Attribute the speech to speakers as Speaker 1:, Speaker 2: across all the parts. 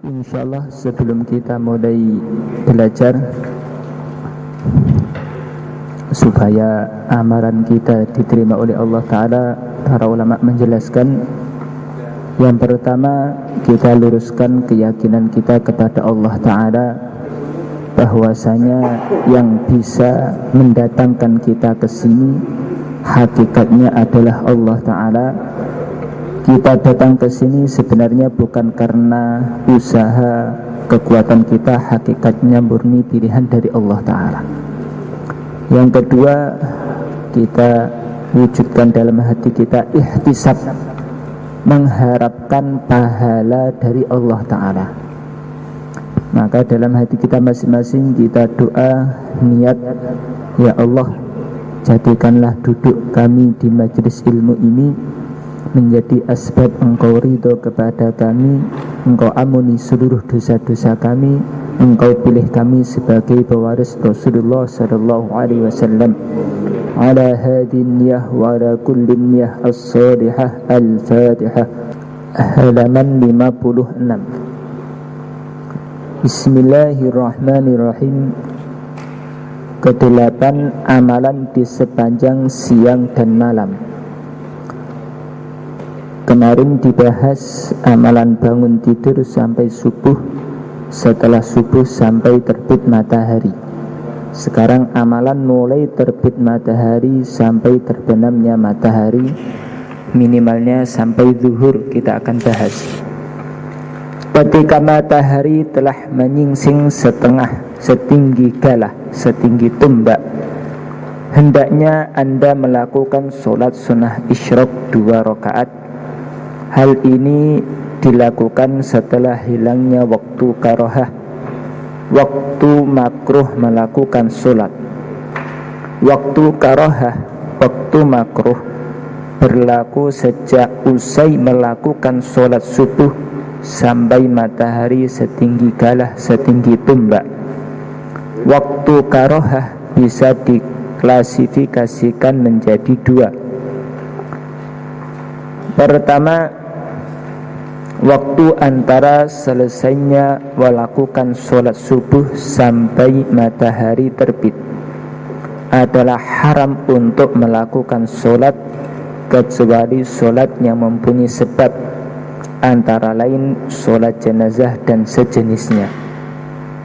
Speaker 1: Insyaallah sebelum kita mulai belajar, supaya amalan kita diterima oleh Allah Ta'ala, para ulama menjelaskan, yang pertama kita luruskan keyakinan kita kepada Allah Ta'ala, bahwasanya yang bisa mendatangkan kita ke sini hakikatnya adalah Allah Ta'ala. Kita datang ke sini sebenarnya bukan karena usaha kekuatan kita, hakikatnya murni pilihan dari Allah Ta'ala. Yang kedua, kita wujudkan dalam hati kita ihtisab, mengharapkan pahala dari Allah Ta'ala. Maka dalam hati kita masing-masing kita doa, niat, ya Allah, jadikanlah duduk kami di majelis ilmu ini menjadi asbab Engkau ridho kepada kami, Engkau ampuni seluruh dosa-dosa kami, Engkau pilih kami sebagai pewaris Rasulullah sallallahu alaihi wasallam. Ala hadin niyah wa ala kulli niyah as-salihah. Al-Fatihah. Halaman 56. Bismillahirrahmanirrahim. Kedelapan, amalan di sepanjang siang dan malam. Kemarin dibahas amalan bangun tidur sampai subuh, setelah subuh sampai terbit matahari. Sekarang amalan mulai terbit matahari sampai terbenamnya matahari, minimalnya sampai zuhur kita akan bahas. Ketika matahari telah menyingsing setengah, setinggi galah, setinggi tumbak, hendaknya Anda melakukan sholat sunnah isyraq 2 rakaat. Hal ini dilakukan setelah hilangnya waktu karohah, waktu makruh melakukan sholat. Waktu karohah, waktu makruh, berlaku sejak usai melakukan sholat subuh sampai matahari setinggi galah, setinggi tumbak. Waktu karohah bisa diklasifikasikan menjadi 2. Pertama, waktu antara selesainya melakukan sholat subuh sampai matahari terbit adalah haram untuk melakukan sholat kecuali sholat yang mempunyai sebab, antara lain sholat jenazah dan sejenisnya.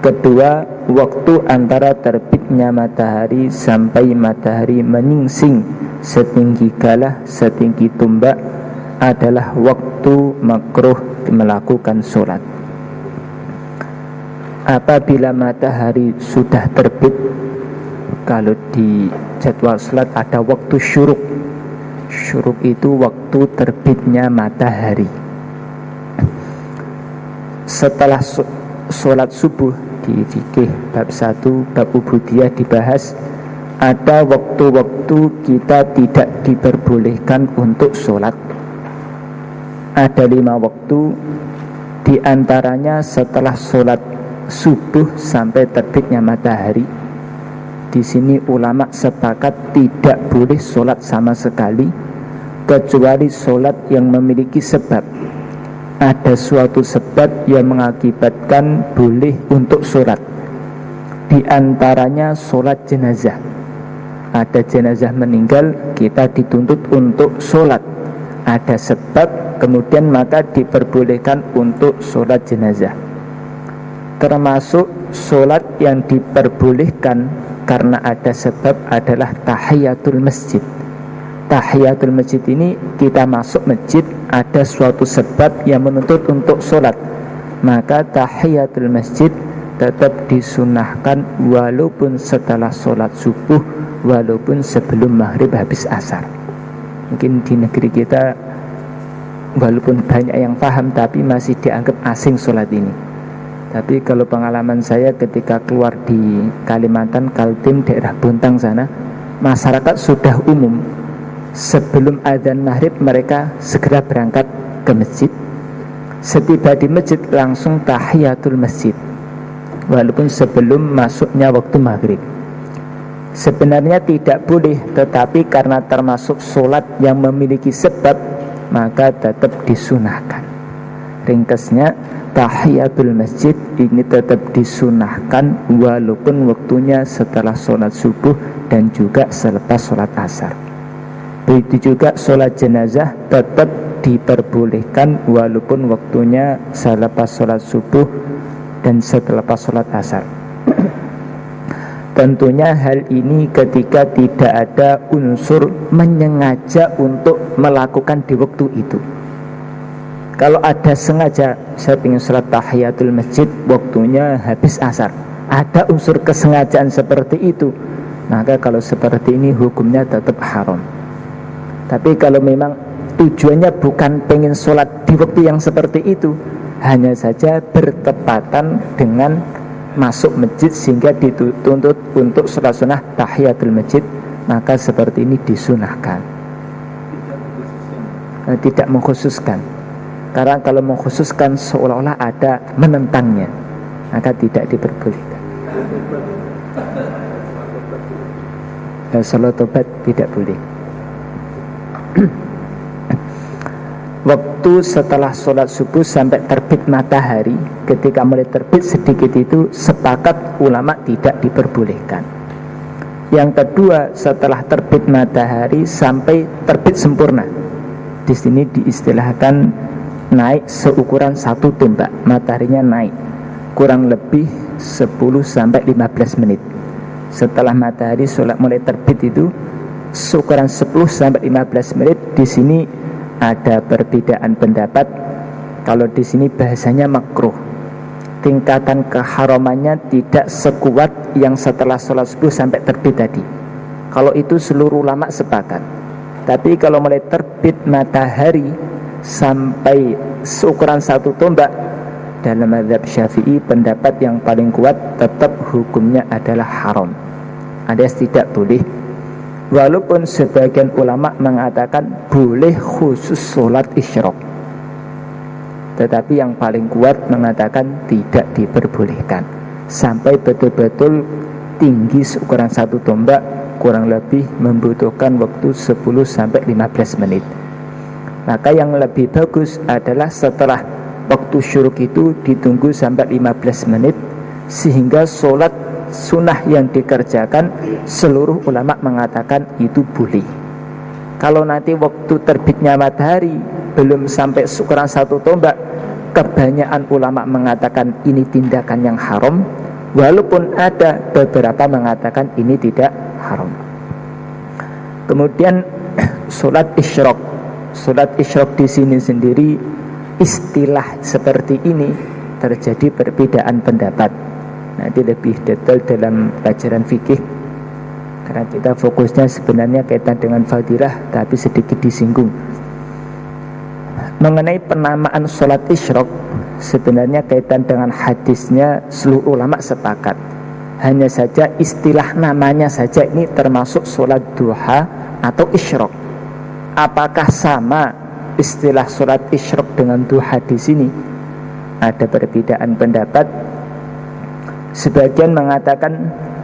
Speaker 1: Kedua, waktu antara terbitnya matahari sampai matahari menyingsing setinggi galah, setinggi tumbak adalah waktu makruh melakukan sholat. Apabila matahari sudah terbit, kalau di jadwal sholat ada waktu syuruk. Syuruk itu waktu terbitnya matahari. Setelah sholat subuh, di fikih bab 1 bab ubudiyah dibahas, ada waktu-waktu kita tidak diperbolehkan untuk sholat. Ada 5 waktu, diantaranya setelah sholat subuh sampai terbitnya matahari. Di sini ulama sepakat tidak boleh sholat sama sekali, kecuali sholat yang memiliki sebab. Ada suatu sebab yang mengakibatkan boleh untuk sholat. Di antaranya sholat jenazah. Ada jenazah meninggal, kita dituntut untuk sholat. Ada sebab, kemudian maka diperbolehkan untuk sholat jenazah. Termasuk sholat yang diperbolehkan karena ada sebab adalah tahiyatul masjid. Tahiyatul masjid ini kita masuk masjid, ada suatu sebab yang menuntut untuk sholat, maka tahiyatul masjid tetap disunahkan walaupun setelah sholat subuh, walaupun sebelum maghrib habis asar. Mungkin di negeri kita walaupun banyak yang paham, tapi masih dianggap asing sholat ini. Tapi kalau pengalaman saya ketika keluar di Kalimantan, Kaltim, daerah Bontang sana, masyarakat sudah umum sebelum adzan maghrib mereka segera berangkat ke masjid. Setiba di masjid langsung tahiyatul masjid, walaupun sebelum masuknya waktu maghrib. Sebenarnya tidak boleh, tetapi karena termasuk sholat yang memiliki sebab, maka tetap disunahkan. Ringkasnya, tahiyatul masjid ini tetap disunahkan walaupun waktunya setelah sholat subuh dan juga selepas sholat asar. Begitu juga sholat jenazah tetap diperbolehkan walaupun waktunya selepas sholat subuh dan setelah sholat asar. Tentunya hal ini ketika tidak ada unsur menyengaja untuk melakukan di waktu itu. Kalau ada sengaja, saya ingin sholat tahiyatul masjid, waktunya habis asar, ada unsur kesengajaan seperti itu, maka kalau seperti ini hukumnya tetap haram. Tapi kalau memang tujuannya bukan pengen sholat di waktu yang seperti itu, hanya saja bertepatan dengan masuk masjid sehingga dituntut untuk sholat sunnah tahiyatul masjid, maka seperti ini disunahkan. Tidak mengkhususkan, karena kalau mengkhususkan seolah-olah ada menentangnya, maka tidak diperbolehkan. Salat tobat tidak boleh. Waktu setelah sholat subuh sampai terbit matahari, ketika mulai terbit sedikit itu sepakat ulama tidak diperbolehkan. Yang kedua, setelah terbit matahari sampai terbit sempurna, di sini diistilahkan naik seukuran 1 tombak, mataharinya naik kurang lebih 10-15 menit. Setelah matahari sholat mulai terbit itu seukuran 10-15 menit, di sini ada perbedaan pendapat. Kalau di sini bahasanya makruh, tingkatan keharamannya tidak sekuat yang setelah sholat subuh sampai terbit tadi. Kalau itu seluruh ulama sepakat. Tapi kalau mulai terbit matahari sampai seukuran 1 tombak, dalam mazhab Syafi'i pendapat yang paling kuat tetap hukumnya adalah haram, alias tidak boleh. Walaupun sebagian ulama mengatakan boleh khusus sholat isyraq, tetapi yang paling kuat mengatakan tidak diperbolehkan sampai betul-betul tinggi seukuran 1 tombak, kurang lebih membutuhkan waktu 10-15 menit. Maka yang lebih bagus adalah setelah waktu syuruk itu ditunggu sampai 15 menit, sehingga sholat sunnah yang dikerjakan seluruh ulama mengatakan itu boleh. Kalau nanti waktu terbitnya matahari belum sampai seukuran 1 tombak, kebanyakan ulama mengatakan ini tindakan yang haram, walaupun ada beberapa mengatakan ini tidak haram. Kemudian sholat isyraq. Sholat isyraq di sini sendiri istilah seperti ini terjadi perbedaan pendapat. Nanti lebih detail dalam pelajaran fikih, karena kita fokusnya sebenarnya kaitan dengan fadilah, tapi sedikit disinggung. Mengenai penamaan sholat isyraq, sebenarnya kaitan dengan hadisnya seluruh ulama sepakat. Hanya saja istilah namanya saja ini termasuk sholat duha atau isyraq. Apakah sama istilah sholat isyraq dengan duha di sini? Ada perbedaan pendapat. Sebagian mengatakan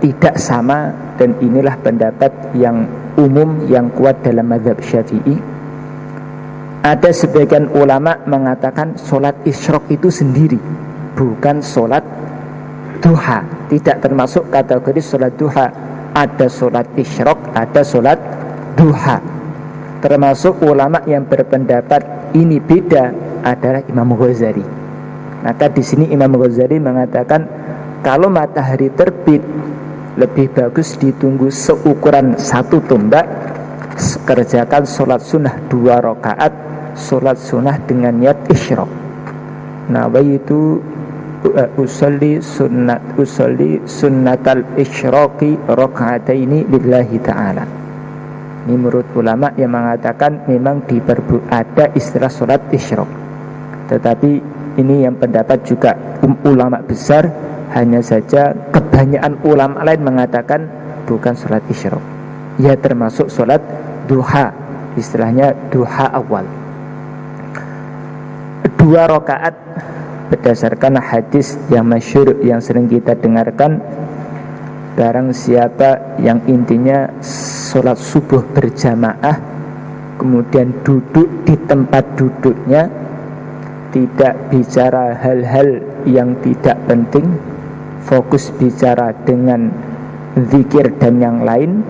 Speaker 1: tidak sama, dan inilah pendapat yang umum yang kuat dalam mazhab Syafi'i. Ada sebagian ulama mengatakan sholat isyraq itu sendiri, bukan sholat duha, tidak termasuk kategori sholat duha. Ada sholat isyraq, ada sholat duha. Termasuk ulama yang berpendapat ini beda adalah Imam Ghazali. Maka di sini Imam Ghazali mengatakan kalau matahari terbit lebih bagus ditunggu seukuran 1 tombak, kerjakan sholat sunnah 2 rakaat, sholat sunnah dengan niat isyraq. Nawaitu usolli sunnatal isyraqi raka'ataini lillahi ta'ala. Ini menurut ulama yang mengatakan memang ada istilah sholat isyraq, tetapi ini yang pendapat juga ulama besar. Hanya saja kebanyakan ulama lain mengatakan bukan sholat isyraq, ya termasuk sholat duha, istilahnya duha awal. 2 rakaat berdasarkan hadis yang masyhur yang sering kita dengarkan. Barang siapa yang intinya sholat subuh berjamaah, kemudian duduk di tempat duduknya, tidak bicara hal-hal yang tidak penting, fokus bicara dengan zikir dan yang lain,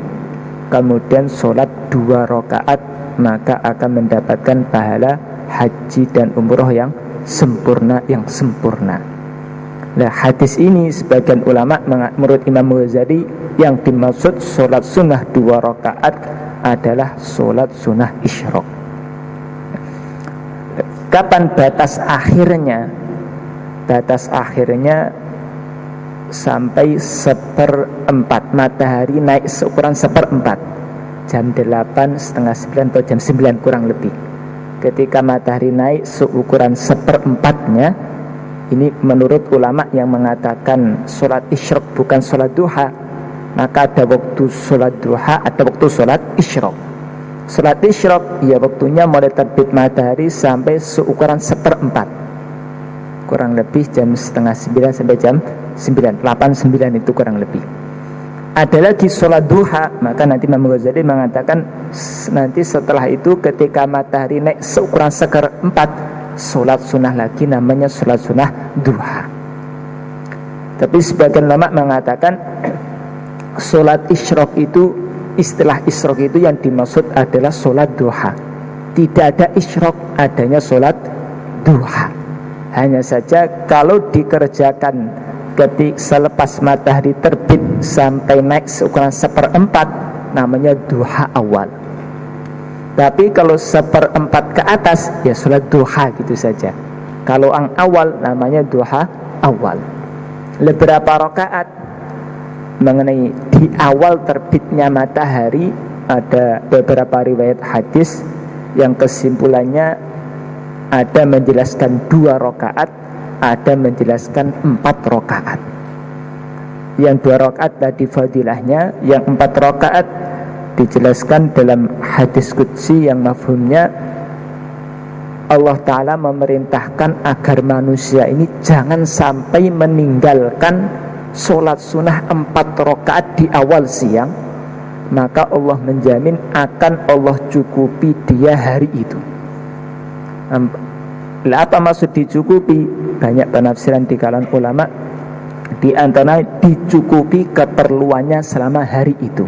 Speaker 1: kemudian sholat 2 rakaat, maka akan mendapatkan pahala haji dan umroh yang sempurna. Nah, hadis ini sebagian ulama menurut Imam Ghazali yang dimaksud sholat sunnah 2 rakaat adalah sholat sunnah isyraq. Kapan batas akhirnya? Batas akhirnya sampai 1/4, matahari naik seukuran 1/4, jam 8, setengah 9 atau jam 9 kurang lebih. Ketika matahari naik seukuran 1/4-nya, ini menurut ulama yang mengatakan sholat isyraq bukan sholat duha, maka ada waktu sholat duha, ada waktu sholat isyraq. Sholat isyraq ya waktunya mulai terbit matahari sampai seukuran 1/4, kurang lebih jam setengah 9 sampai jam 9, 8-9 itu kurang lebih. Ada lagi sholat duha, maka nanti Imam Ghazali mengatakan nanti setelah itu ketika matahari naik seukuran 1/4, sholat sunnah lagi, namanya sholat sunnah duha. Tapi sebagian ulama mengatakan sholat isyraq itu, istilah isyraq itu yang dimaksud adalah sholat duha. Tidak ada isyraq, adanya sholat duha. Hanya saja kalau dikerjakan ketika selepas matahari terbit sampai naik seukuran 1/4, namanya duha awal. Tapi kalau 1/4 ke atas ya sholat duha gitu saja. Kalau yang awal namanya duha awal. Beberapa rakaat mengenai di awal terbitnya matahari, ada beberapa riwayat hadis yang kesimpulannya ada menjelaskan 2 rakaat, ada menjelaskan 4 rakaat. Yang 2 rakaat tadi fadilahnya, yang 4 rakaat dijelaskan dalam hadis qudsi yang mafhumnya Allah Ta'ala memerintahkan agar manusia ini jangan sampai meninggalkan sholat sunnah 4 rakaat di awal siang, maka Allah menjamin akan Allah cukupi dia hari itu. Apa maksud dicukupi? Banyak penafsiran di kalangan ulama, di antara dicukupi keperluannya selama hari itu.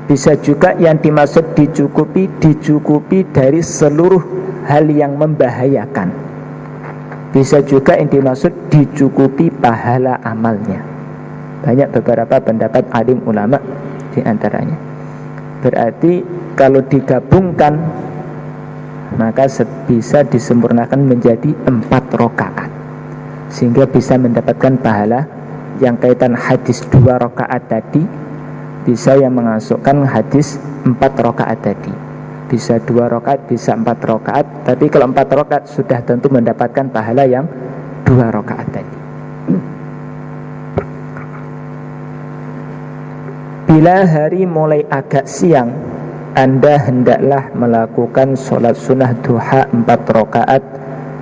Speaker 1: Bisa juga yang dimaksud dicukupi dari seluruh hal yang membahayakan. Bisa juga yang dimaksud dicukupi pahala amalnya. Banyak beberapa pendapat alim ulama di antaranya. Berarti kalau digabungkan maka bisa disempurnakan menjadi 4 rakaat, sehingga bisa mendapatkan pahala yang kaitan hadis 2 rakaat tadi, bisa yang mengasukkan hadis 4 rakaat tadi. Bisa 2 rakaat, bisa 4 rakaat. Tapi kalau 4 rakaat sudah tentu mendapatkan pahala yang 2 rakaat tadi. Bila hari mulai agak siang, Anda hendaklah melakukan sholat sunnah duha 4 rakaat,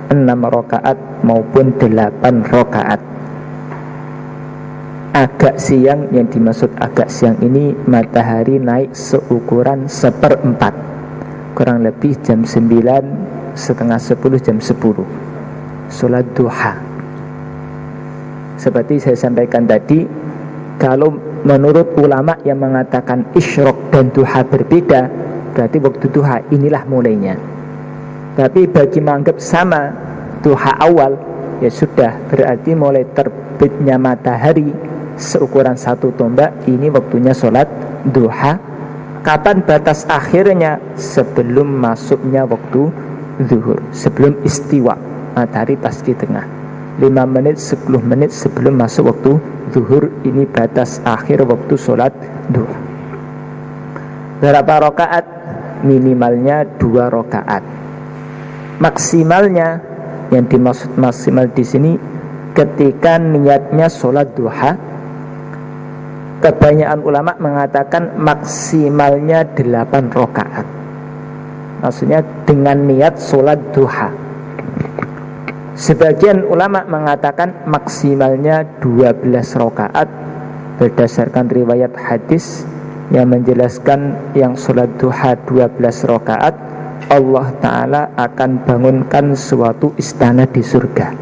Speaker 1: 6 rakaat maupun 8 rakaat. Agak siang, yang dimaksud agak siang ini matahari naik seukuran 1/4, kurang lebih jam 9, setengah 10, jam 10, sholat duha. Seperti saya sampaikan tadi, kalau menurut ulama yang mengatakan isyraq dan duha berbeda, berarti waktu duha inilah mulainya. Tapi bagi menganggap sama duha awal, ya sudah, berarti mulai terbitnya matahari seukuran 1 tombak, ini waktunya sholat duha. Kapan batas akhirnya? Sebelum masuknya waktu zuhur, sebelum istiwa, matahari pas di tengah, 5 menit, 10 menit sebelum masuk waktu zuhur, ini batas akhir waktu sholat duha. Berapa rakaat? Minimalnya 2 rakaat. Maksimalnya, yang dimaksud maksimal di sini ketika niatnya sholat duha, kebanyakan ulama mengatakan maksimalnya 8 rakaat. Maksudnya dengan niat sholat duha. Sebagian ulama mengatakan maksimalnya 12 rakaat berdasarkan riwayat hadis yang menjelaskan yang sholat duha 12 rakaat Allah Ta'ala akan bangunkan suatu istana di surga.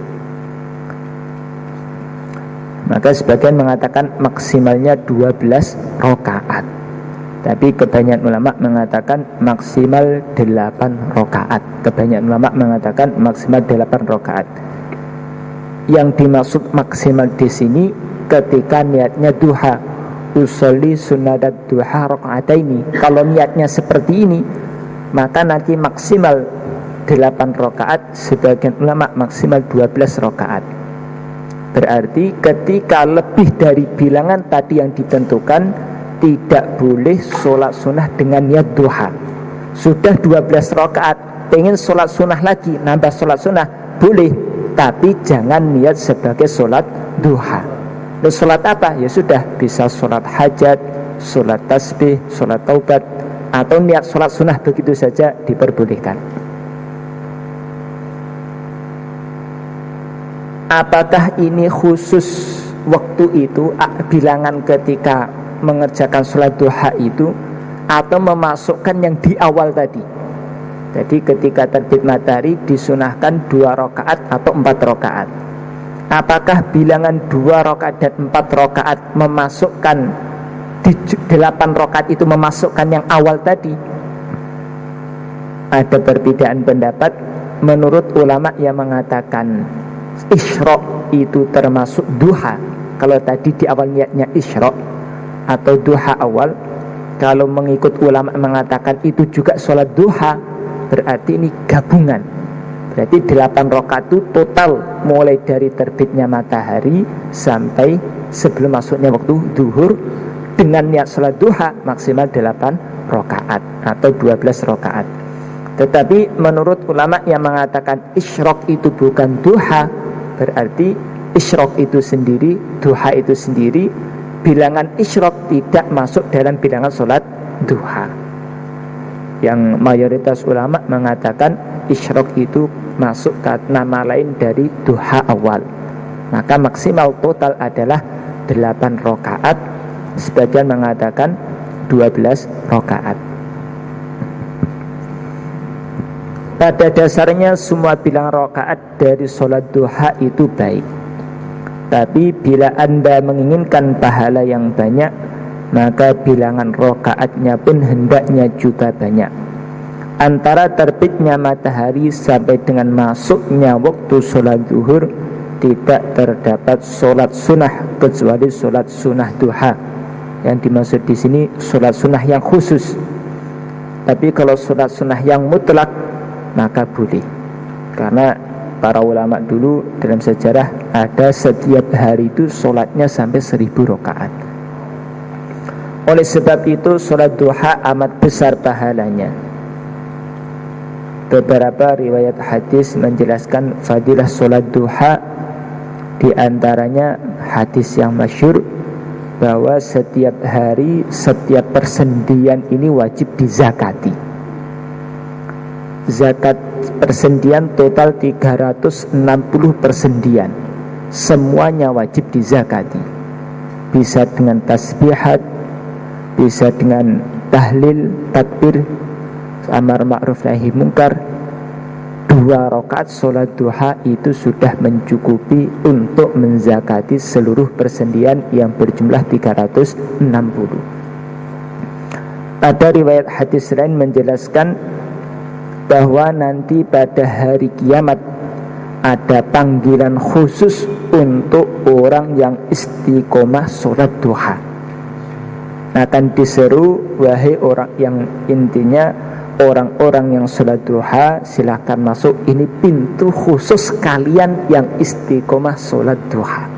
Speaker 1: Maka sebagian mengatakan maksimalnya 12 rakaat, tapi kebanyakan ulama mengatakan maksimal 8 rakaat. Kebanyakan ulama mengatakan maksimal 8 rakaat. Yang dimaksud maksimal di sini ketika niatnya duha, usolli sunnatat duha rakaataini. Kalau niatnya seperti ini, maka nanti maksimal 8 rakaat, sebagian ulama maksimal 12 rakaat. Berarti ketika lebih dari bilangan tadi yang ditentukan, tidak boleh sholat sunnah dengan niat duha. Sudah 12 rakaat, pengen sholat sunnah lagi, nambah sholat sunnah, boleh, tapi jangan niat sebagai sholat duha. Lalu sholat apa? Ya sudah, bisa sholat hajat, sholat tasbih, sholat taubat, atau niat sholat sunnah begitu saja diperbolehkan. Apakah ini khusus waktu itu, bilangan ketika mengerjakan sholat duha itu, atau memasukkan yang di awal tadi? Jadi ketika terbit matahari disunahkan 2 rakaat atau 4 rakaat. Apakah bilangan 2 rakaat dan 4 rakaat memasukkan di 8 rakaat itu memasukkan yang awal tadi? Ada perbedaan pendapat. Menurut ulama yang mengatakan isyraq itu termasuk duha, kalau tadi di awal niatnya isyraq atau duha awal, kalau mengikut ulama mengatakan itu juga sholat duha, berarti ini gabungan. Berarti 8 rakaat itu total, mulai dari terbitnya matahari sampai sebelum masuknya waktu duhur, dengan niat sholat duha maksimal 8 rakaat atau 12 rakaat. Tetapi menurut ulama yang mengatakan isyraq itu bukan duha, berarti isyraq itu sendiri, duha itu sendiri, bilangan isyraq tidak masuk dalam bilangan sholat duha. Yang mayoritas ulama mengatakan isyraq itu masuk ke nama lain dari duha awal. Maka maksimal total adalah 8 rakaat, sebagian mengatakan 12 rakaat. Pada dasarnya semua bilangan rakaat dari sholat duha itu baik. Tapi bila Anda menginginkan pahala yang banyak, maka bilangan rakaatnya pun hendaknya juga banyak. Antara terbitnya matahari sampai dengan masuknya waktu sholat zuhur tidak terdapat sholat sunnah kecuali sholat sunnah duha. Yang dimaksud di sini sholat sunnah yang khusus. Tapi kalau sholat sunnah yang mutlak maka boleh, karena para ulama dulu dalam sejarah ada setiap hari itu sholatnya sampai 1000 rakaat. Oleh sebab itu sholat duha amat besar pahalanya. Beberapa riwayat hadis menjelaskan fadilah sholat duha, di antaranya hadis yang masyhur bahwa setiap hari, setiap persendian ini wajib dizakati. Zakat persendian total 360 persendian, semuanya wajib dizakati. Bisa dengan tasbihat, bisa dengan tahlil, takbir, amar ma'ruf nahi mungkar. 2 rakaat sholat duha itu sudah mencukupi untuk menzakati seluruh persendian yang berjumlah 360. Ada riwayat hadis lain menjelaskan bahwa nanti pada hari kiamat ada panggilan khusus untuk orang yang istiqomah sholat duha. Akan diseru, wahai orang yang, intinya orang-orang yang sholat duha, silahkan masuk, ini pintu khusus kalian yang istiqomah sholat duha.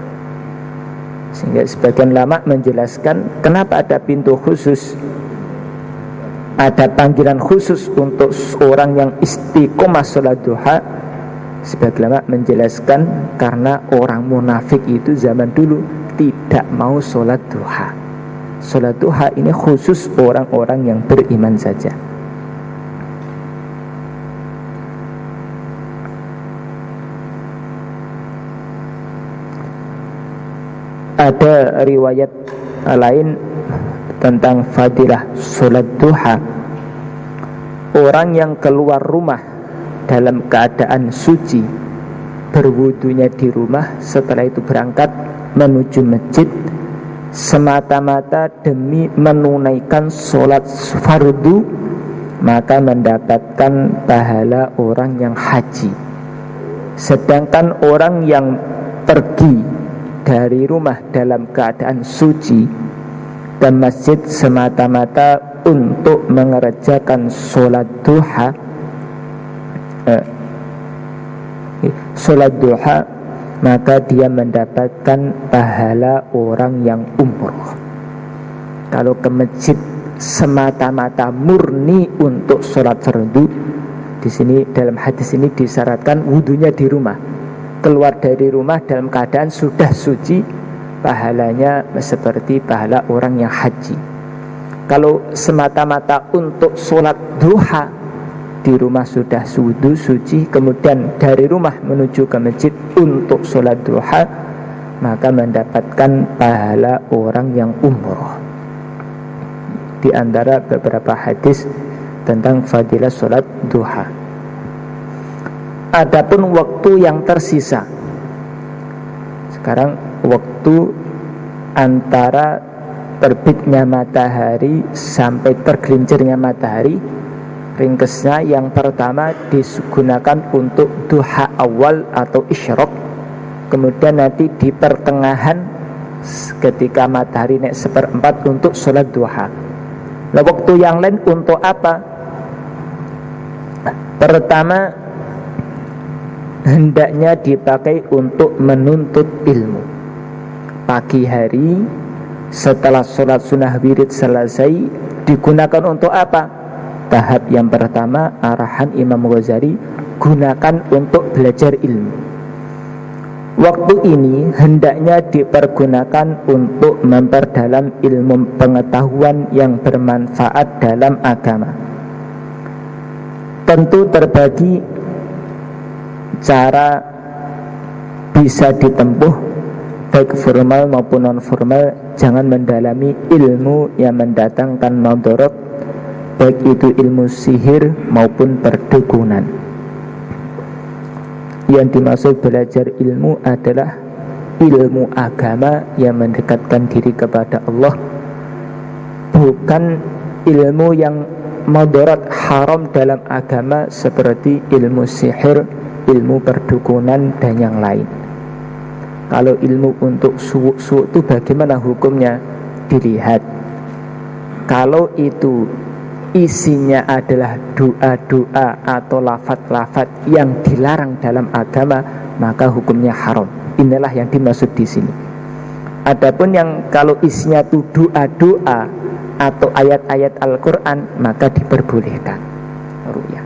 Speaker 1: Sehingga sebagian ulama menjelaskan kenapa ada pintu khusus, ada panggilan khusus untuk orang yang istiqomah sholat duha. Sebagian ulama menjelaskan karena orang munafik itu zaman dulu tidak mau sholat duha. Sholat duha ini khusus orang-orang yang beriman saja. Ada riwayat lain tentang fadilah sholat duha. orang yang keluar rumah dalam keadaan suci, berwudunya di rumah, setelah itu berangkat menuju masjid semata-mata demi menunaikan sholat fardu, maka mendapatkan pahala orang yang haji. Sedangkan orang yang pergi dari rumah dalam keadaan suci ke masjid semata-mata untuk mengerjakan sholat duha, maka dia mendapatkan pahala orang yang umroh. Kalau ke masjid semata-mata murni untuk sholat fardu, di sini dalam hadis ini disyaratkan wudunya di rumah. Keluar dari rumah dalam keadaan sudah suci, pahalanya seperti pahala orang yang haji. Kalau semata-mata untuk sholat duha, di rumah sudah wudu suci, kemudian dari rumah menuju ke masjid untuk sholat duha, maka mendapatkan pahala orang yang umroh. Di antara beberapa hadis tentang fadilah sholat duha. Adapun waktu yang tersisa, sekarang waktu antara terbitnya matahari sampai tergelincirnya matahari, ringkesnya yang pertama digunakan untuk duha awal atau isyraq, kemudian nanti di pertengahan ketika matahari naik seperempat untuk sholat duha. Nah, waktu yang lain untuk apa? Pertama, hendaknya dipakai untuk menuntut ilmu. Pagi hari setelah sholat sunnah wirid selesai, digunakan untuk apa? Tahap yang pertama, arahan Imam Ghazali, gunakan untuk belajar ilmu. Waktu ini hendaknya dipergunakan untuk memperdalam ilmu pengetahuan yang bermanfaat dalam agama. Tentu terbagi cara bisa ditempuh, baik formal maupun non formal. Jangan mendalami ilmu yang mendatangkan madarat, baik itu ilmu sihir maupun perdukunan. Yang dimaksud belajar ilmu adalah ilmu agama yang mendekatkan diri kepada Allah, bukan ilmu yang madarat haram dalam agama seperti ilmu sihir, ilmu perdukunan dan yang lain. Kalau ilmu untuk suuk itu bagaimana hukumnya? Dilihat. Kalau itu isinya adalah doa-doa atau lafaz-lafaz yang dilarang dalam agama, maka hukumnya haram. Inilah yang dimaksud di sini. Adapun yang kalau isinya itu doa-doa atau ayat-ayat Al-Quran, maka diperbolehkan ru'yah.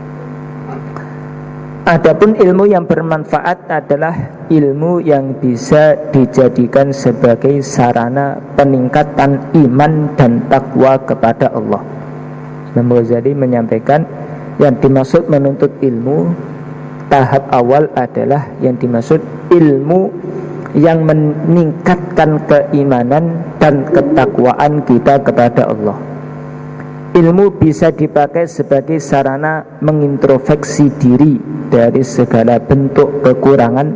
Speaker 1: Adapun ilmu yang bermanfaat adalah ilmu yang bisa dijadikan sebagai sarana peningkatan iman dan takwa kepada Allah. Imam Ghazali menyampaikan yang dimaksud menuntut ilmu tahap awal adalah yang dimaksud ilmu yang meningkatkan keimanan dan ketakwaan kita kepada Allah. Ilmu bisa dipakai sebagai sarana mengintrospeksi diri dari segala bentuk kekurangan,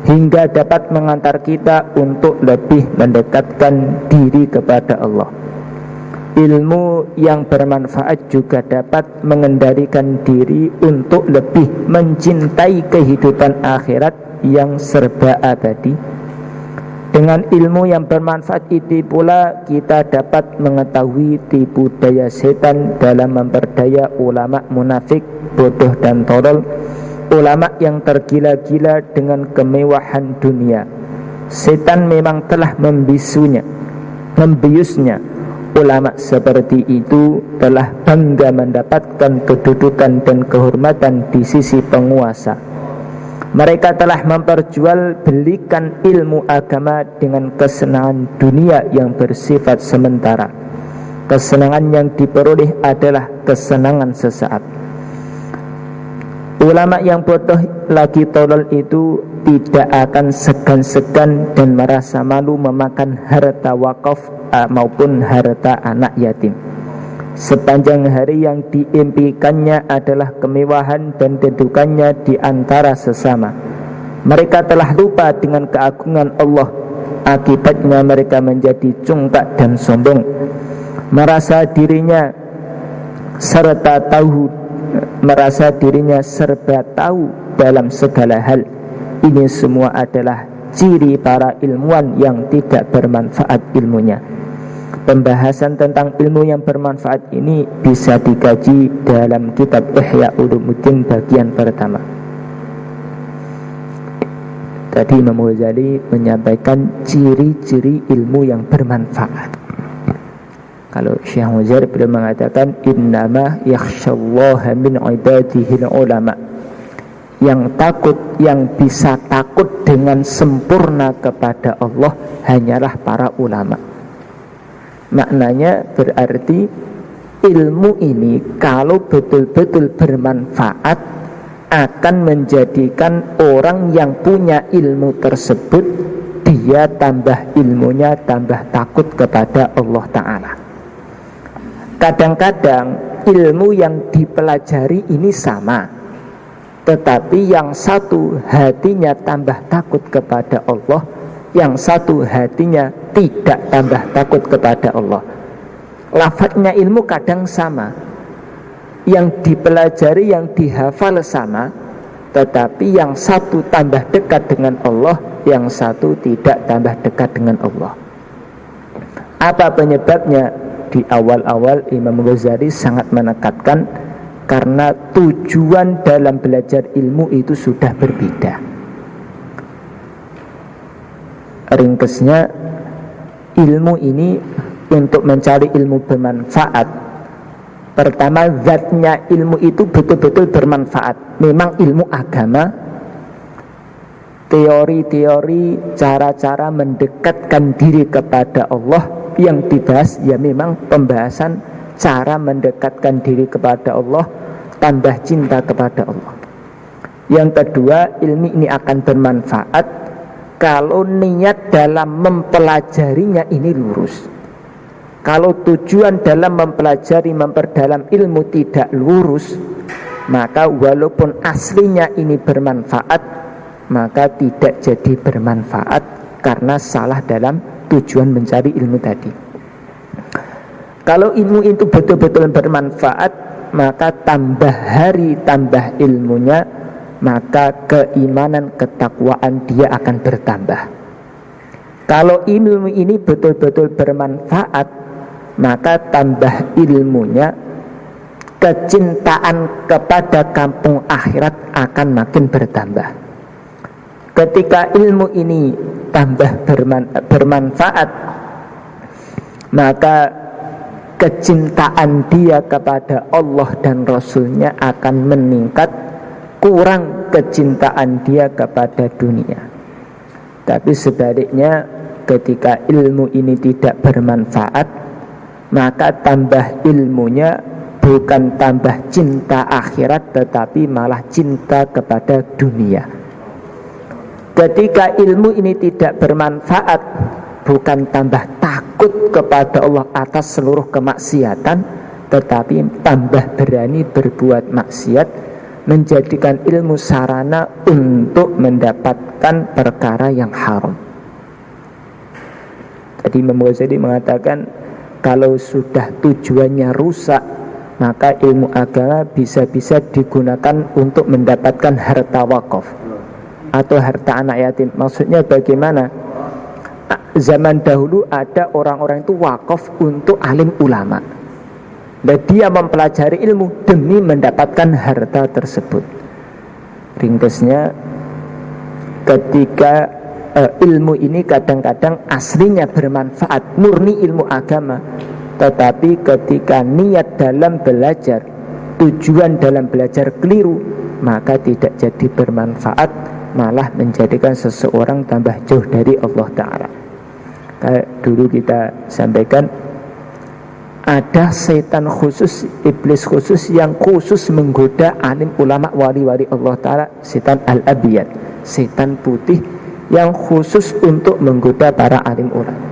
Speaker 1: hingga dapat mengantar kita untuk lebih mendekatkan diri kepada Allah. Ilmu yang bermanfaat juga dapat mengendalikan diri untuk lebih mencintai kehidupan akhirat yang serba abadi. Dengan ilmu yang bermanfaat itu pula kita dapat mengetahui tipu daya setan dalam memperdaya ulama munafik, bodoh dan tolol, ulama yang tergila-gila dengan kemewahan dunia. Setan memang telah membiusnya. Ulama seperti itu telah bangga mendapatkan kedudukan dan kehormatan di sisi penguasa. Mereka telah memperjualbelikan ilmu agama dengan kesenangan dunia yang bersifat sementara. Kesenangan yang diperoleh adalah kesenangan sesaat. Ulama yang bodoh lagi tolol itu tidak akan segan-segan dan merasa malu memakan harta wakaf maupun harta anak yatim. sepanjang hari yang diimpikannya adalah kemewahan dan kedudukannya di antara sesama. Mereka telah lupa dengan keagungan Allah. Akibatnya mereka menjadi congkak dan sombong, merasa dirinya serba tahu dalam segala hal. Ini semua adalah ciri para ilmuwan yang tidak bermanfaat ilmunya. Pembahasan tentang ilmu yang bermanfaat ini bisa dikaji dalam kitab Ihya Ulumuddin bagian pertama. Tadi Imam Ghazali menyampaikan ciri-ciri ilmu yang bermanfaat. Kalau Syekh Muzair beliau mengatakan innama yakhsyallaha min ibadihil ulama. Yang takut, yang bisa takut dengan sempurna kepada Allah hanyalah para ulama. Maknanya berarti ilmu ini kalau betul-betul bermanfaat akan menjadikan orang yang punya ilmu tersebut dia tambah ilmunya, tambah takut kepada Allah Ta'ala. Kadang-kadang ilmu yang dipelajari ini sama, tetapi yang satu hatinya tambah takut kepada Allah, yang satu hatinya tidak tambah takut kepada Allah. Lafadznya ilmu kadang sama, yang dipelajari, yang dihafal sama, tetapi yang satu tambah dekat dengan Allah, yang satu tidak tambah dekat dengan Allah. Apa penyebabnya? Di awal-awal Imam Ghazali sangat menekankan karena tujuan dalam belajar ilmu itu sudah berbeda. Ringkasnya, ilmu ini untuk mencari ilmu bermanfaat, pertama zatnya ilmu itu betul-betul bermanfaat. Memang ilmu agama, teori-teori, cara-cara mendekatkan diri kepada Allah yang dibahas ya memang pembahasan cara mendekatkan diri kepada Allah, tambah cinta kepada Allah. Yang kedua, ilmu ini akan bermanfaat kalau niat dalam mempelajarinya ini lurus. Kalau tujuan dalam mempelajari, memperdalam ilmu tidak lurus, maka walaupun aslinya ini bermanfaat, maka tidak jadi bermanfaat karena salah dalam tujuan mencari ilmu tadi. Kalau ilmu itu betul-betul bermanfaat, maka tambah hari tambah ilmunya, maka keimanan, ketakwaan dia akan bertambah. Kalau ilmu ini betul-betul bermanfaat, maka tambah ilmunya, kecintaan kepada kampung akhirat akan makin bertambah. Ketika ilmu ini tambah bermanfaat, maka kecintaan dia kepada Allah dan Rasulnya akan meningkat, kurang kecintaan dia kepada dunia. Tapi sebaliknya, ketika ilmu ini tidak bermanfaat, maka tambah ilmunya bukan tambah cinta akhirat, tetapi malah cinta kepada dunia. Ketika ilmu ini tidak bermanfaat, bukan tambah takut kepada Allah atas seluruh kemaksiatan, tetapi tambah berani berbuat maksiat, menjadikan ilmu sarana untuk mendapatkan perkara yang haram. Tadi Imam Ghazali mengatakan kalau sudah tujuannya rusak, maka ilmu agama bisa-bisa digunakan untuk mendapatkan harta wakaf atau harta anak yatim. Maksudnya bagaimana? Zaman dahulu ada orang-orang itu wakaf untuk alim ulama, dan dia mempelajari ilmu demi mendapatkan harta tersebut. Ringkasnya, ketika ilmu ini kadang-kadang aslinya bermanfaat, murni ilmu agama, tetapi ketika niat dalam belajar, tujuan dalam belajar keliru, maka tidak jadi bermanfaat, malah menjadikan seseorang tambah jauh dari Allah Ta'ala. Kayak dulu kita sampaikan, ada setan khusus, iblis khusus yang khusus menggoda alim ulama wali-wali Allah Ta'ala, setan al-abiyad, setan putih yang khusus untuk menggoda para alim ulama.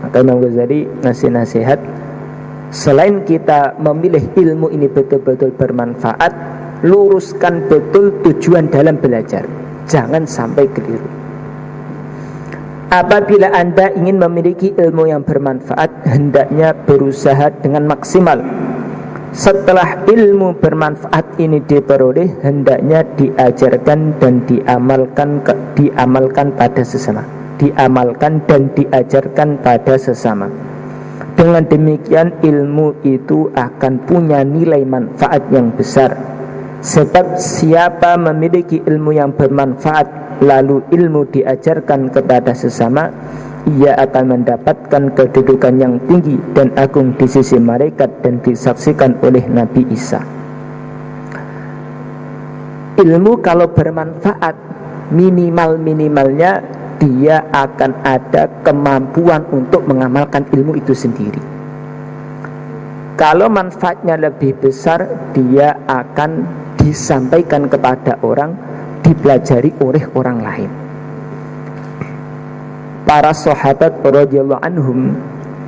Speaker 1: Maka Imam Ghazali ngasih nasihat, selain kita memilih ilmu ini betul-betul bermanfaat, luruskan betul tujuan dalam belajar, jangan sampai keliru. Apabila Anda ingin memiliki ilmu yang bermanfaat, hendaknya berusaha dengan maksimal. Setelah ilmu bermanfaat ini diperoleh, hendaknya diajarkan dan diamalkan pada sesama. Diamalkan dan diajarkan pada sesama. Dengan demikian ilmu itu akan punya nilai manfaat yang besar. Sebab siapa memiliki ilmu yang bermanfaat lalu ilmu diajarkan kepada sesama, ia akan mendapatkan kedudukan yang tinggi dan agung di sisi malaikat dan disaksikan oleh Nabi Isa. Ilmu kalau bermanfaat, minimalnya dia akan ada kemampuan untuk mengamalkan ilmu itu sendiri. Kalau manfaatnya lebih besar, dia akan disampaikan kepada orang, dipelajari oleh orang lain. Para sahabat radhiyallahu anhum,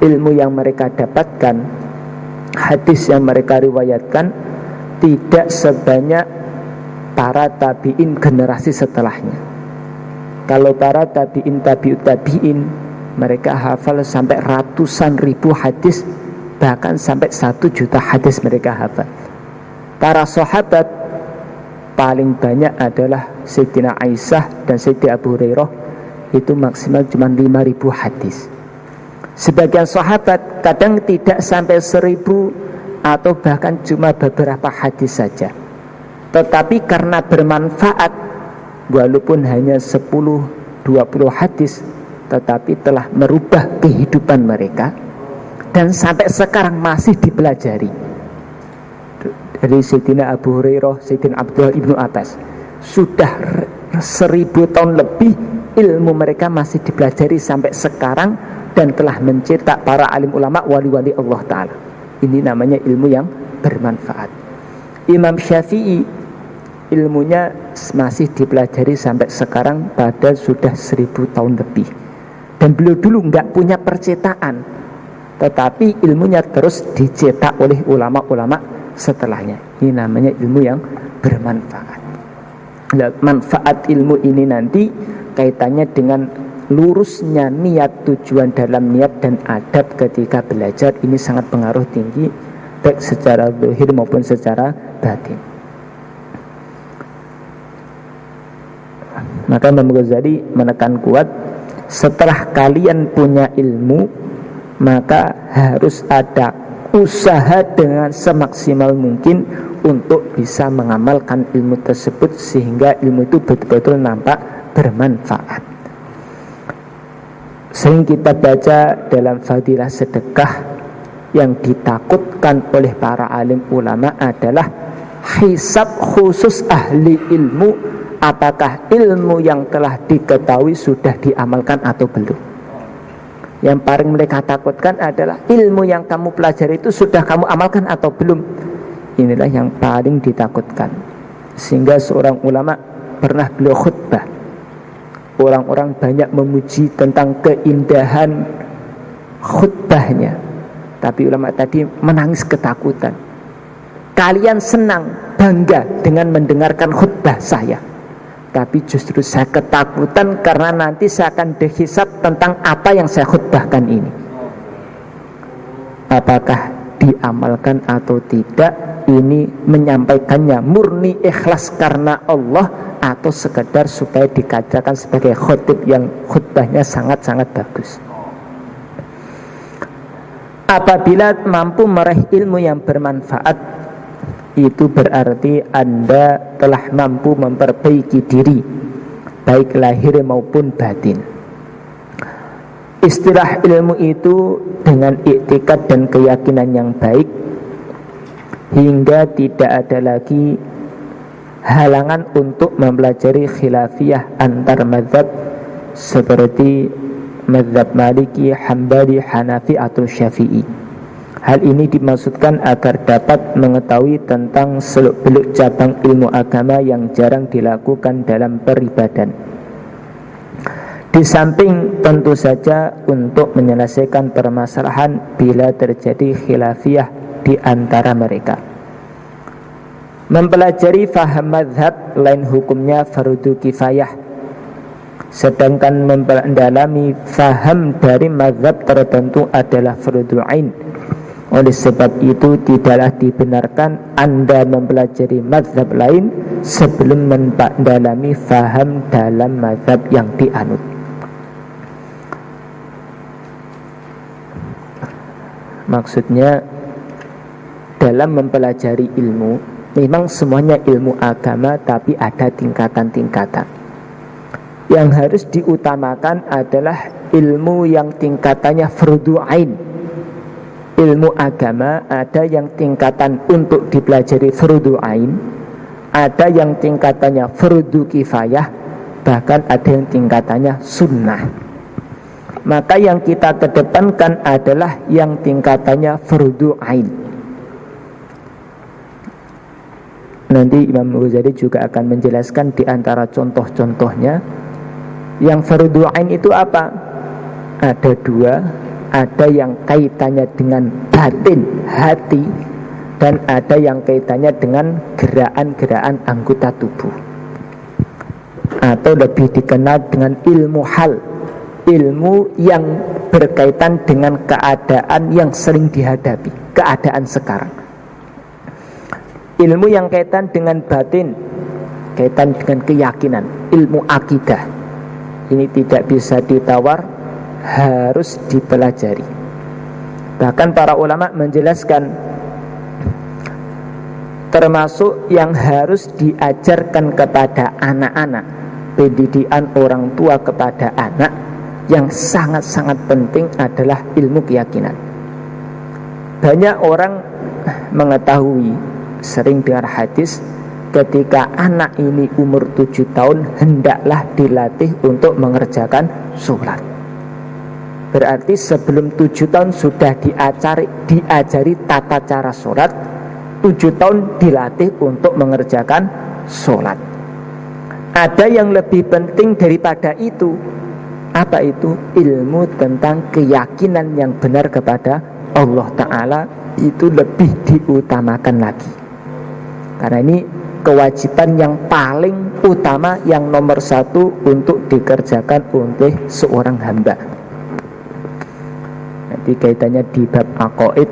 Speaker 1: ilmu yang mereka dapatkan, hadis yang mereka riwayatkan tidak sebanyak para tabi'in generasi setelahnya. Kalau para tabi'in, tabi'ut tabi'in, mereka hafal sampai ratusan ribu hadis, bahkan sampai 1 juta hadis mereka hafal. Para sahabat paling banyak adalah Sayyidina Aisyah dan Sayyidina Abu Hurairah, itu maksimal cuma 5.000 hadis. Sebagian sahabat kadang tidak sampai 1.000 atau bahkan cuma beberapa hadis saja. Tetapi karena bermanfaat, walaupun hanya 10-20 hadis, tetapi telah merubah kehidupan mereka dan sampai sekarang masih dipelajari. Dari Sayyidina Abu Hurairah, Sayyidina Abdullah ibnu Abbas, sudah 1000 tahun lebih ilmu mereka masih dipelajari sampai sekarang dan telah mencetak para alim ulama, wali-wali Allah Ta'ala. Ini namanya ilmu yang bermanfaat. Imam Syafi'i ilmunya masih dipelajari sampai sekarang, pada sudah 1000 tahun lebih. Dan beliau dulu nggak punya percetakan, tetapi ilmunya terus dicetak oleh ulama-ulama setelahnya. Ini namanya ilmu yang bermanfaat. Nah, manfaat ilmu ini nanti kaitannya dengan lurusnya niat, tujuan dalam niat dan adab ketika belajar. Ini sangat pengaruh tinggi baik secara zahir maupun secara batin. Maka Imam Ghazali menekan kuat, setelah kalian punya ilmu, maka harus ada usaha dengan semaksimal mungkin untuk bisa mengamalkan ilmu tersebut sehingga ilmu itu betul-betul nampak bermanfaat. Sering kita baca dalam fadilah sedekah, yang ditakutkan oleh para alim ulama adalah hisab khusus ahli ilmu, apakah ilmu yang telah diketahui sudah diamalkan atau belum. Yang paling mereka takutkan adalah ilmu yang kamu pelajari itu sudah kamu amalkan atau belum. Inilah yang paling ditakutkan. Sehingga seorang ulama pernah beliau khutbah, orang-orang banyak memuji tentang keindahan khutbahnya, tapi ulama tadi menangis ketakutan. Kalian senang, bangga dengan mendengarkan khutbah saya, tapi justru saya ketakutan karena nanti saya akan dihisab tentang apa yang saya khutbahkan ini. Apakah diamalkan atau tidak? Ini menyampaikannya murni ikhlas karena Allah, atau sekedar supaya dikatakan sebagai khotib yang khutbahnya sangat-sangat bagus. Apabila mampu meraih ilmu yang bermanfaat, itu berarti Anda telah mampu memperbaiki diri, baik lahir maupun batin. Istilah ilmu itu dengan iktikad dan keyakinan yang baik, hingga tidak ada lagi halangan untuk mempelajari khilafiyah antar mazhab seperti mazhab Maliki, Hambali, Hanafi atau Syafi'i. Hal ini dimaksudkan agar dapat mengetahui tentang seluk-beluk cabang ilmu agama yang jarang dilakukan dalam peribadan. Di samping tentu saja untuk menyelesaikan permasalahan bila terjadi khilafiyah di antara mereka. Mempelajari faham mazhab lain hukumnya fardu kifayah, sedangkan mendalami faham dari mazhab tertentu adalah fardu ain. Oleh sebab itu tidaklah dibenarkan Anda mempelajari mazhab lain sebelum mendalami faham dalam mazhab yang dianut. Maksudnya dalam mempelajari ilmu, memang semuanya ilmu agama, tapi ada tingkatan-tingkatan. Yang harus diutamakan adalah ilmu yang tingkatannya fardu ain. Ilmu agama ada yang tingkatan untuk dipelajari fardu ain, ada yang tingkatannya fardu kifayah, bahkan ada yang tingkatannya sunnah. Maka yang kita kedepankan adalah yang tingkatannya fardu ain. Nanti Imam Ghazali juga akan menjelaskan di antara contoh-contohnya. Yang fardu ain itu apa? Ada dua. Ada yang kaitannya dengan batin hati, dan ada yang kaitannya dengan gerakan-gerakan anggota tubuh, atau lebih dikenal dengan ilmu hal, ilmu yang berkaitan dengan keadaan yang sering dihadapi, keadaan sekarang. Ilmu yang kaitan dengan batin, kaitan dengan keyakinan, ilmu akidah, ini tidak bisa ditawar, harus dipelajari. Bahkan para ulama menjelaskan termasuk yang harus diajarkan kepada anak-anak, pendidikan orang tua kepada anak yang sangat-sangat penting adalah ilmu keyakinan. Banyak orang mengetahui, sering dengar hadis, ketika anak ini umur 7 tahun hendaklah dilatih untuk mengerjakan sholat. Berarti sebelum 7 tahun sudah diajari tata cara sholat, 7 tahun dilatih untuk mengerjakan sholat. Ada yang lebih penting daripada itu. Apa itu? Ilmu tentang keyakinan yang benar kepada Allah Ta'ala, itu lebih diutamakan lagi. Karena ini kewajiban yang paling utama, yang nomor satu untuk dikerjakan oleh seorang hamba. Nanti kaitannya di bab aqaid,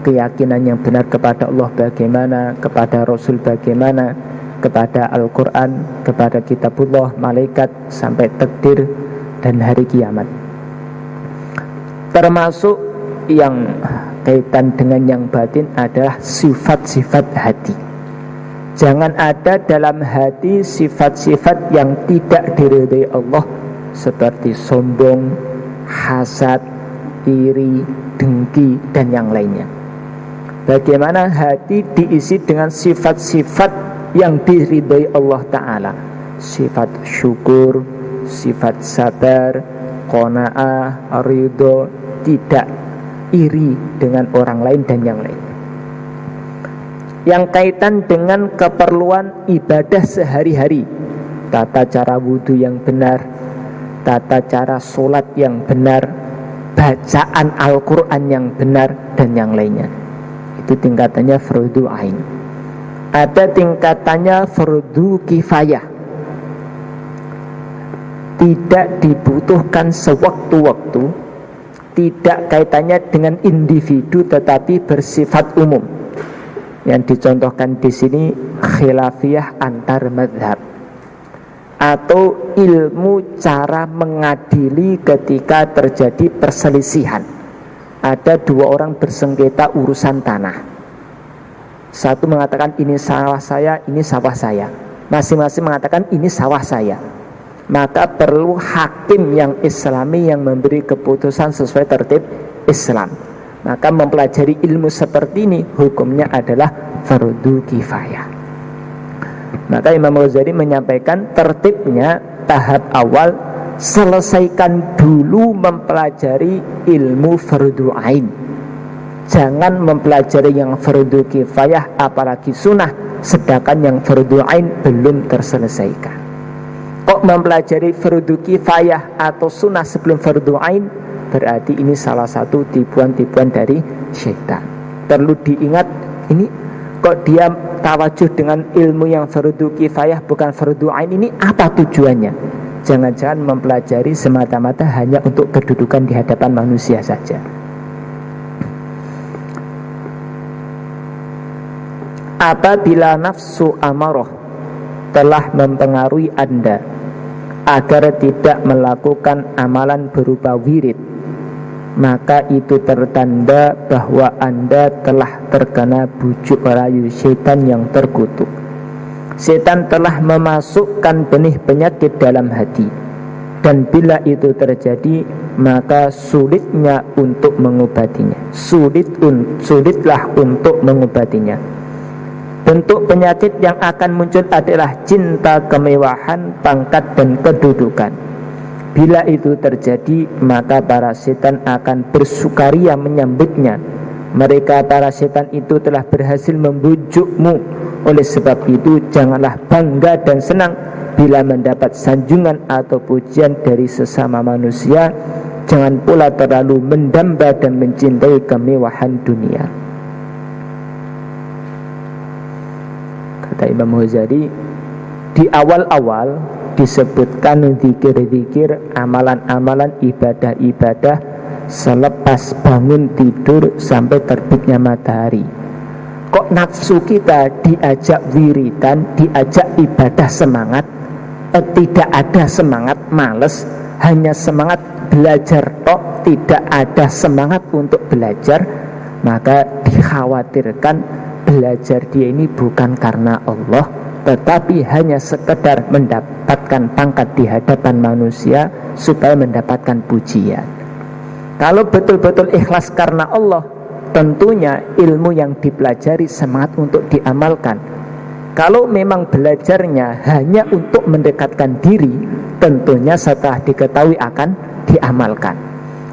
Speaker 1: keyakinan yang benar kepada Allah bagaimana, kepada Rasul bagaimana, kepada Al-Quran, kepada kitabullah, malaikat, sampai takdir dan hari kiamat. Termasuk yang kaitan dengan yang batin adalah sifat-sifat hati. Jangan ada dalam hati sifat-sifat yang tidak diridhai Allah, seperti sombong, hasad, iri, dengki, dan yang lainnya. Bagaimana hati diisi dengan sifat-sifat yang diridhai Allah Ta'ala, sifat syukur, sifat sabar, qanaah, ridho, tidak iri dengan orang lain dan yang lain. Yang kaitan dengan keperluan ibadah sehari-hari, tata cara wudhu yang benar, tata cara sholat yang benar, bacaan Al-Quran yang benar, dan yang lainnya. Itu tingkatannya fardu ain. Ada tingkatannya fardu kifayah, tidak dibutuhkan sewaktu-waktu, tidak kaitannya dengan individu tetapi bersifat umum. Yang dicontohkan di sini khilafiyah antar mazhab, atau ilmu cara mengadili ketika terjadi perselisihan. Ada dua orang bersengketa urusan tanah. Satu mengatakan ini sawah saya, ini sawah saya. Masing-masing mengatakan ini sawah saya. Maka perlu hakim yang islami yang memberi keputusan sesuai tertib Islam. Maka mempelajari ilmu seperti ini hukumnya adalah fardu kifayah. Maka Imam Ghazali menyampaikan tertibnya, tahap awal selesaikan dulu mempelajari ilmu fardu ain. Jangan mempelajari yang fardu kifayah apalagi sunnah, sedangkan yang fardu ain belum terselesaikan. kok mempelajari fardu kifayah atau sunnah sebelum fardu ain, berarti ini salah satu tipuan-tipuan dari syaitan. Perlu diingat, ini kok dia tawajuh dengan ilmu yang fardu kifayah bukan fardu ain, ini apa tujuannya? Jangan-jangan mempelajari semata-mata hanya untuk kedudukan di hadapan manusia saja. Apabila nafsu amarah telah mempengaruhi Anda agar tidak melakukan amalan berupa wirid, maka itu tertanda bahwa Anda telah terkena bujuk rayu setan yang terkutuk. Setan telah memasukkan benih penyakit dalam hati, dan bila itu terjadi, maka sulitnya untuk mengobatinya. Sulitlah untuk mengobatinya. Bentuk penyakit yang akan muncul adalah cinta kemewahan, pangkat dan kedudukan. Bila itu terjadi, maka para setan akan bersukaria menyambutnya. Mereka para setan itu telah berhasil membujukmu. Oleh sebab itu, janganlah bangga dan senang bila mendapat sanjungan atau pujian dari sesama manusia. Jangan pula terlalu mendamba dan mencintai kemewahan dunia. Kata Imam Ghazali, di awal-awal disebutkan zikir-zikir, amalan-amalan, ibadah-ibadah selepas bangun tidur sampai terbitnya matahari. Kok nafsu kita diajak wiridan, diajak ibadah semangat, tidak ada semangat, males, hanya semangat belajar tok, tidak ada semangat untuk belajar, maka dikhawatirkan belajar dia ini bukan karena Allah, tetapi hanya sekedar mendapatkan pangkat di hadapan manusia supaya mendapatkan pujian. Kalau betul-betul ikhlas karena Allah, tentunya ilmu yang dipelajari semangat untuk diamalkan. Kalau memang belajarnya hanya untuk mendekatkan diri, tentunya setelah diketahui akan diamalkan.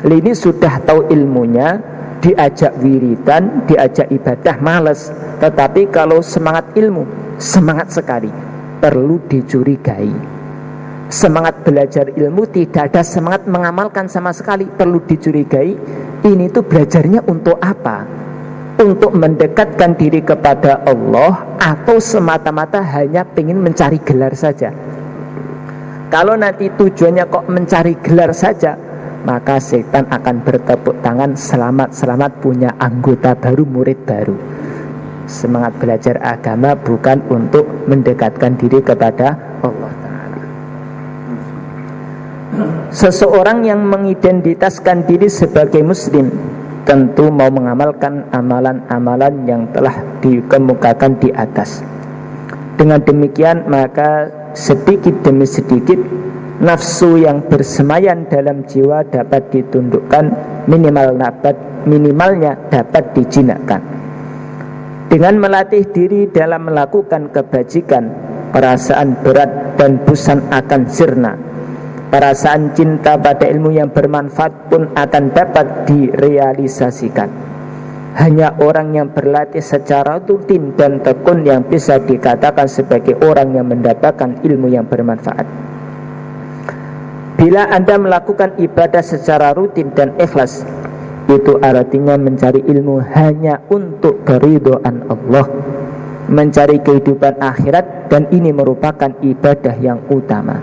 Speaker 1: Ini sudah tahu ilmunya, diajak wiridan, diajak ibadah, males. Tetapi kalau semangat ilmu, semangat sekali, perlu dicurigai. Semangat belajar ilmu, tidak ada semangat mengamalkan sama sekali, perlu dicurigai. Ini tuh belajarnya untuk apa? Untuk mendekatkan diri kepada Allah, atau semata-mata hanya ingin mencari gelar saja? Kalau nanti tujuannya kok mencari gelar saja, maka setan akan bertepuk tangan, selamat punya anggota baru, murid baru. Semangat belajar agama bukan untuk mendekatkan diri kepada Allah Ta'ala. Seseorang yang mengidentitaskan diri sebagai muslim tentu mau mengamalkan amalan-amalan yang telah dikemukakan di atas. Dengan demikian, maka sedikit demi sedikit nafsu yang bersemayan dalam jiwa dapat ditundukkan, minimalnya dapat dijinakkan. Dengan melatih diri dalam melakukan kebajikan, perasaan berat dan bosan akan sirna. Perasaan cinta pada ilmu yang bermanfaat pun akan dapat direalisasikan. Hanya orang yang berlatih secara rutin dan tekun yang bisa dikatakan sebagai orang yang mendapatkan ilmu yang bermanfaat. Bila Anda melakukan ibadah secara rutin dan ikhlas, itu artinya mencari ilmu hanya untuk keridhaan Allah, mencari kehidupan akhirat, dan ini merupakan ibadah yang utama.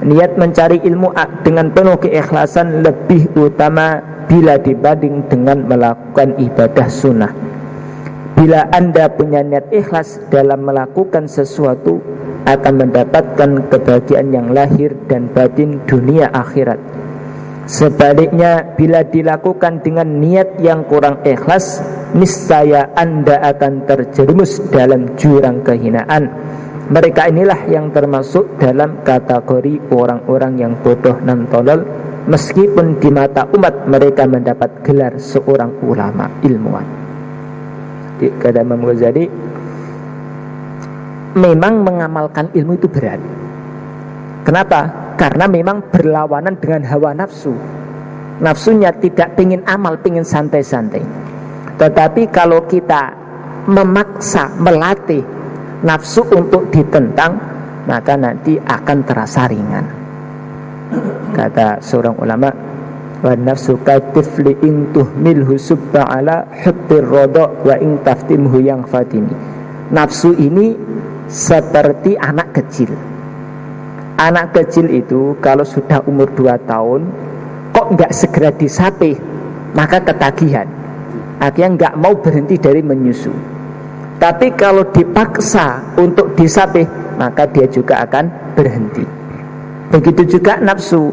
Speaker 1: Niat mencari ilmu dengan penuh keikhlasan lebih utama bila dibanding dengan melakukan ibadah sunnah. Bila Anda punya niat ikhlas dalam melakukan sesuatu, akan mendapatkan kebahagiaan yang lahir dan batin dunia akhirat. Sebaliknya, bila dilakukan dengan niat yang kurang ikhlas, niscaya Anda akan terjerumus dalam jurang kehinaan. Mereka inilah yang termasuk dalam kategori orang-orang yang bodoh dan tolol, meskipun di mata umat mereka mendapat gelar seorang ulama ilmuwan. Kata Imam Ghazali, memang mengamalkan ilmu itu berat. Kenapa? Karena memang berlawanan dengan hawa nafsu. Nafsunya tidak ingin amal, ingin santai-santai. Tetapi kalau kita memaksa, melatih nafsu untuk ditentang, maka nanti akan terasa ringan. Kata seorang ulama, wa nafsu katifli in tuhmilhu subba ala hubbir rodo wa in taftimhu yang fatimi. Nafsu ini seperti anak kecil. Anak kecil itu kalau sudah umur 2 tahun kok nggak segera disapih, maka ketagihan, akhirnya nggak mau berhenti dari menyusu. Tapi kalau dipaksa untuk disapih, maka dia juga akan berhenti. Begitu juga nafsu,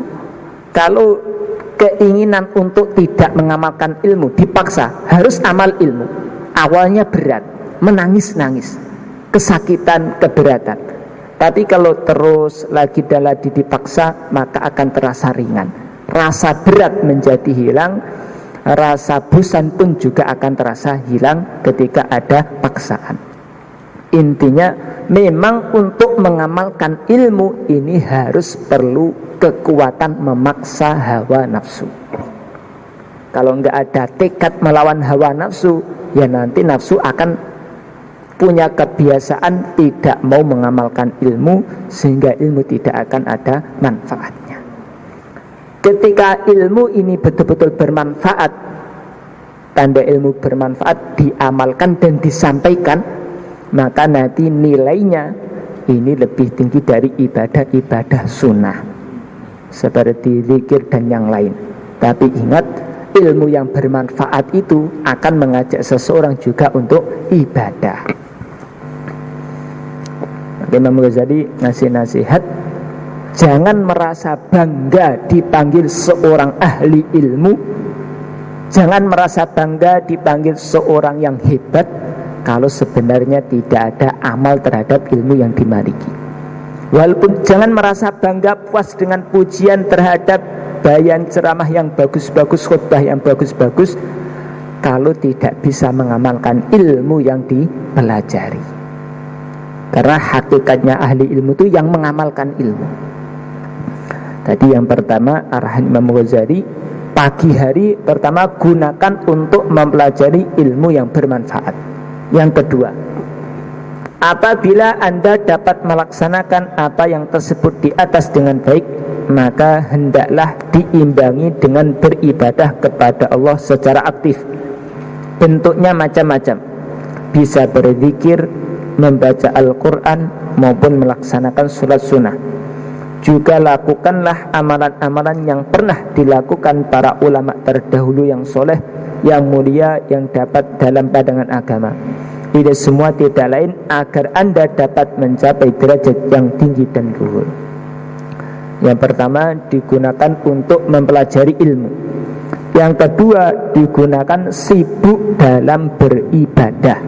Speaker 1: kalau keinginan untuk tidak mengamalkan ilmu dipaksa, harus amal ilmu, awalnya berat, menangis-nangis, kesakitan, keberatan. Tapi kalau terus lagi dan lagi dipaksa, maka akan terasa ringan. Rasa berat menjadi hilang, rasa bosan pun juga akan terasa hilang ketika ada paksaan. Intinya memang untuk mengamalkan ilmu ini harus perlu kekuatan memaksa hawa nafsu. Kalau enggak ada tekad melawan hawa nafsu, ya nanti nafsu akan punya kebiasaan tidak mau mengamalkan ilmu, sehingga ilmu tidak akan ada manfaatnya. Ketika ilmu ini betul-betul bermanfaat, tanda ilmu bermanfaat diamalkan dan disampaikan, maka nanti nilainya ini lebih tinggi dari ibadah-ibadah sunnah seperti zikir dan yang lain. Tapi ingat, ilmu yang bermanfaat itu akan mengajak seseorang juga untuk ibadah. Imam Ghazali ngasih nasihat, jangan merasa bangga dipanggil seorang ahli ilmu, jangan merasa bangga dipanggil seorang yang hebat kalau sebenarnya tidak ada amal terhadap ilmu yang dimiliki. Walaupun jangan merasa bangga puas dengan pujian terhadap bayan ceramah yang bagus-bagus, khutbah yang bagus-bagus, kalau tidak bisa mengamalkan ilmu yang dipelajari. Karena hakikatnya ahli ilmu itu yang mengamalkan ilmu. Tadi yang pertama arahan Imam Ghazali, pagi hari pertama gunakan untuk mempelajari ilmu yang bermanfaat. Yang kedua, apabila Anda dapat melaksanakan apa yang tersebut di atas dengan baik, maka hendaklah diimbangi dengan beribadah kepada Allah secara aktif. Bentuknya macam-macam, bisa berzikir, membaca Al-Quran, maupun melaksanakan sholat sunnah. Juga lakukanlah amalan-amalan yang pernah dilakukan para ulama terdahulu yang soleh, yang mulia, yang dapat dalam pandangan agama. Ini semua tidak lain agar Anda dapat mencapai derajat yang tinggi dan luhur. Yang pertama, digunakan untuk mempelajari ilmu. Yang kedua, digunakan sibuk dalam beribadah,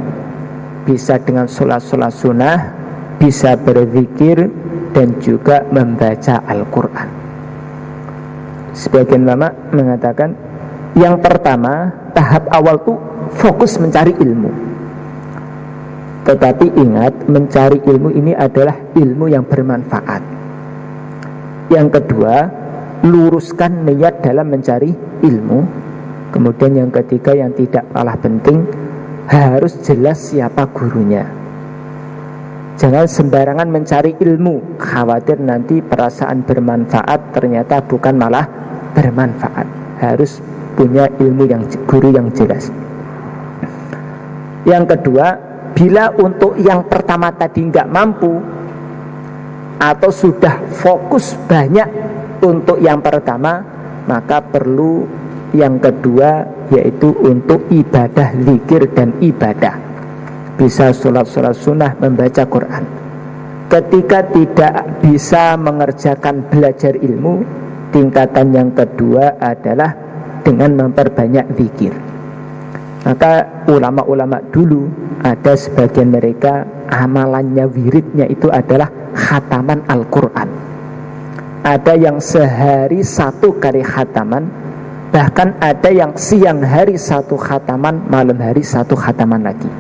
Speaker 1: bisa dengan sholat-sholat sunnah, bisa berzikir, dan juga membaca Al-Quran. Sebagian ulama mengatakan, yang pertama, tahap awal itu fokus mencari ilmu. Tetapi ingat, mencari ilmu ini adalah ilmu yang bermanfaat. Yang kedua, luruskan niat dalam mencari ilmu. Kemudian yang ketiga, yang tidak kalah penting, harus jelas siapa gurunya. Jangan sembarangan mencari ilmu, khawatir nanti perasaan bermanfaat ternyata bukan malah bermanfaat. Harus punya ilmu yang guru yang jelas. Yang kedua, bila untuk yang pertama tadi nggak mampu atau sudah fokus banyak untuk yang pertama, maka perlu yang kedua, yaitu untuk ibadah zikir dan ibadah. Bisa sholat-sholat sunnah, membaca Quran. Ketika tidak bisa mengerjakan belajar ilmu, tingkatan yang kedua adalah dengan memperbanyak zikir. Maka ulama-ulama dulu, ada sebagian mereka amalannya, wiridnya itu adalah khataman Al-Quran. Ada yang sehari 1 kali khataman, bahkan ada yang siang hari 1 khataman, malam hari 1 khataman lagi.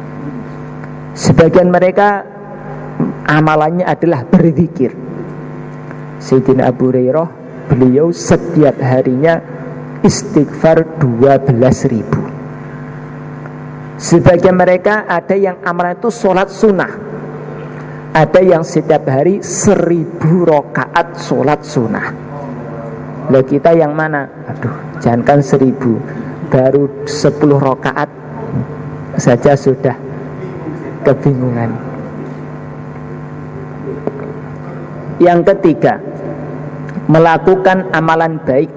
Speaker 1: Sebagian mereka amalannya adalah berzikir. Sayyidina Abu Hurairah, beliau setiap harinya istighfar 12.000. Sebagian mereka ada yang amalan itu sholat sunnah. Ada yang setiap hari 1000 rakaat sholat sunnah. Lah kita yang mana? Aduh, jangankan 1000, baru 10 rakaat saja sudah kebingungan. Yang ketiga, melakukan amalan baik,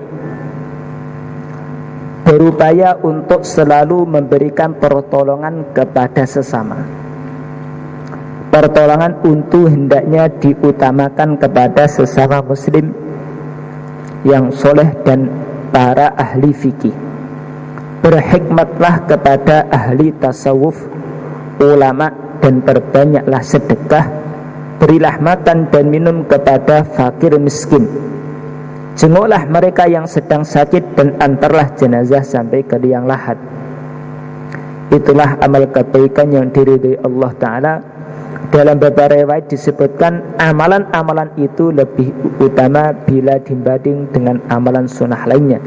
Speaker 1: berupaya untuk selalu memberikan pertolongan kepada sesama. Pertolongan untuk hendaknya diutamakan kepada sesama muslim yang soleh dan para ahli fikih. Berhikmatlah kepada ahli tasawuf, ulama, dan perbanyaklah sedekah. Berilah makan dan minum kepada fakir miskin. Jenguklah mereka yang sedang sakit dan antarlah jenazah sampai ke liang lahat. Itulah amal kebaikan yang diridhai Allah Ta'ala. Dalam beberapa riwayat disebutkan amalan-amalan itu lebih utama bila dibanding dengan amalan sunnah lainnya,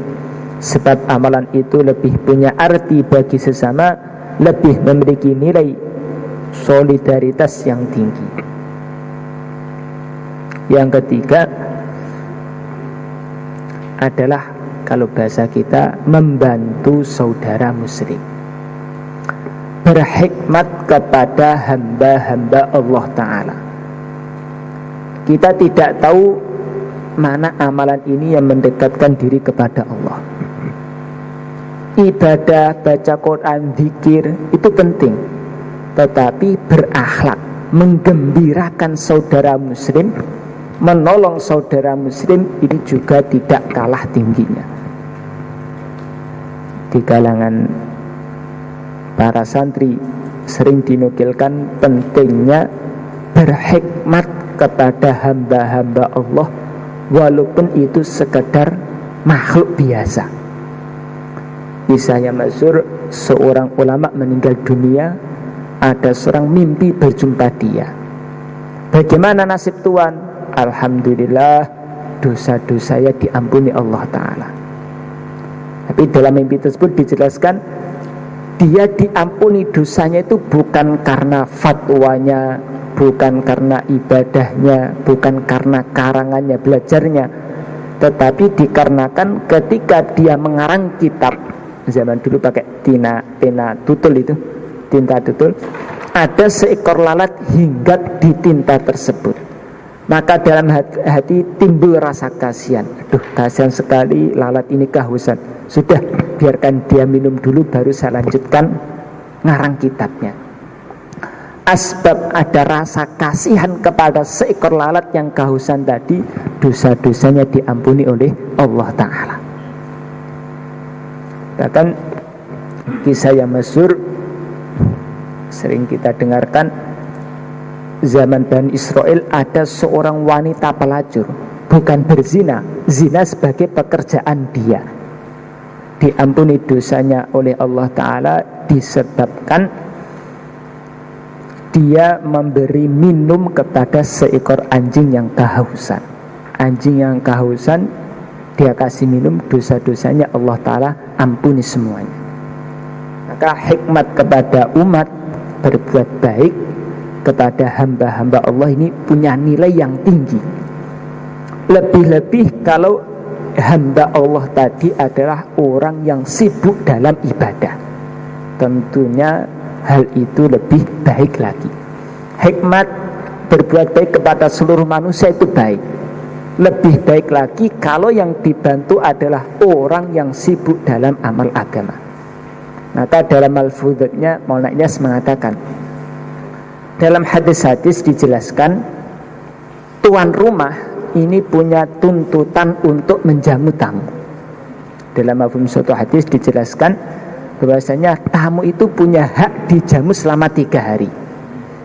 Speaker 1: sebab amalan itu lebih punya arti bagi sesama, lebih memiliki nilai solidaritas yang tinggi. Yang ketiga adalah, kalau bahasa kita, membantu saudara muslim, berhikmat kepada hamba-hamba Allah Ta'ala. Kita tidak tahu mana amalan ini yang mendekatkan diri kepada Allah. Ibadah, baca Quran, zikir itu penting, tetapi berakhlak, menggembirakan saudara muslim, menolong saudara muslim, ini juga tidak kalah tingginya. Di kalangan para santri sering dinukilkan pentingnya berhikmat kepada hamba-hamba Allah, walaupun itu sekedar makhluk biasa. Kisahnya masyhur, seorang ulama meninggal dunia, ada seorang mimpi berjumpa dia. Bagaimana nasib tuan? Alhamdulillah, dosa-dosa saya diampuni Allah Ta'ala. Tapi dalam mimpi tersebut dijelaskan, dia diampuni dosanya itu bukan karena fatwanya, bukan karena ibadahnya, bukan karena karangannya, belajarnya, tetapi dikarenakan ketika dia mengarang kitab, zaman dulu pakai pena tutul itu, tinta tutul, ada seekor lalat hinggap di tinta tersebut. Maka dalam hati timbul rasa kasihan. Aduh, kasihan sekali lalat ini kehausan. Sudah, biarkan dia minum dulu, baru saya lanjutkan ngarang kitabnya. Asbab ada rasa kasihan kepada seekor lalat yang kehausan tadi, dosa-dosanya diampuni oleh Allah Ta'ala. Bahkan kisah yang masyhur sering kita dengarkan, zaman Bani Israel ada seorang wanita pelacur, bukan berzina, zina sebagai pekerjaan dia. Diampuni dosanya oleh Allah Ta'ala disebabkan dia memberi minum kepada seekor anjing yang kehausan. Anjing yang kehausan dia kasih minum, dosa-dosanya Allah Ta'ala ampuni semuanya. Maka hikmat kepada umat berbuat baik kepada hamba-hamba Allah ini punya nilai yang tinggi. Lebih-lebih kalau hamba Allah tadi adalah orang yang sibuk dalam ibadah, tentunya hal itu lebih baik lagi. Hikmat berbuat baik kepada seluruh manusia itu baik. Lebih baik lagi kalau yang dibantu adalah orang yang sibuk dalam amal agama. Maka dalam Al-Fudhatnya Maulana Inyas mengatakan, dalam hadis-hadis dijelaskan, tuan rumah ini punya tuntutan untuk menjamu tamu. Dalam mafhum suatu hadis dijelaskan bahwasanya tamu itu punya hak dijamu selama 3 hari.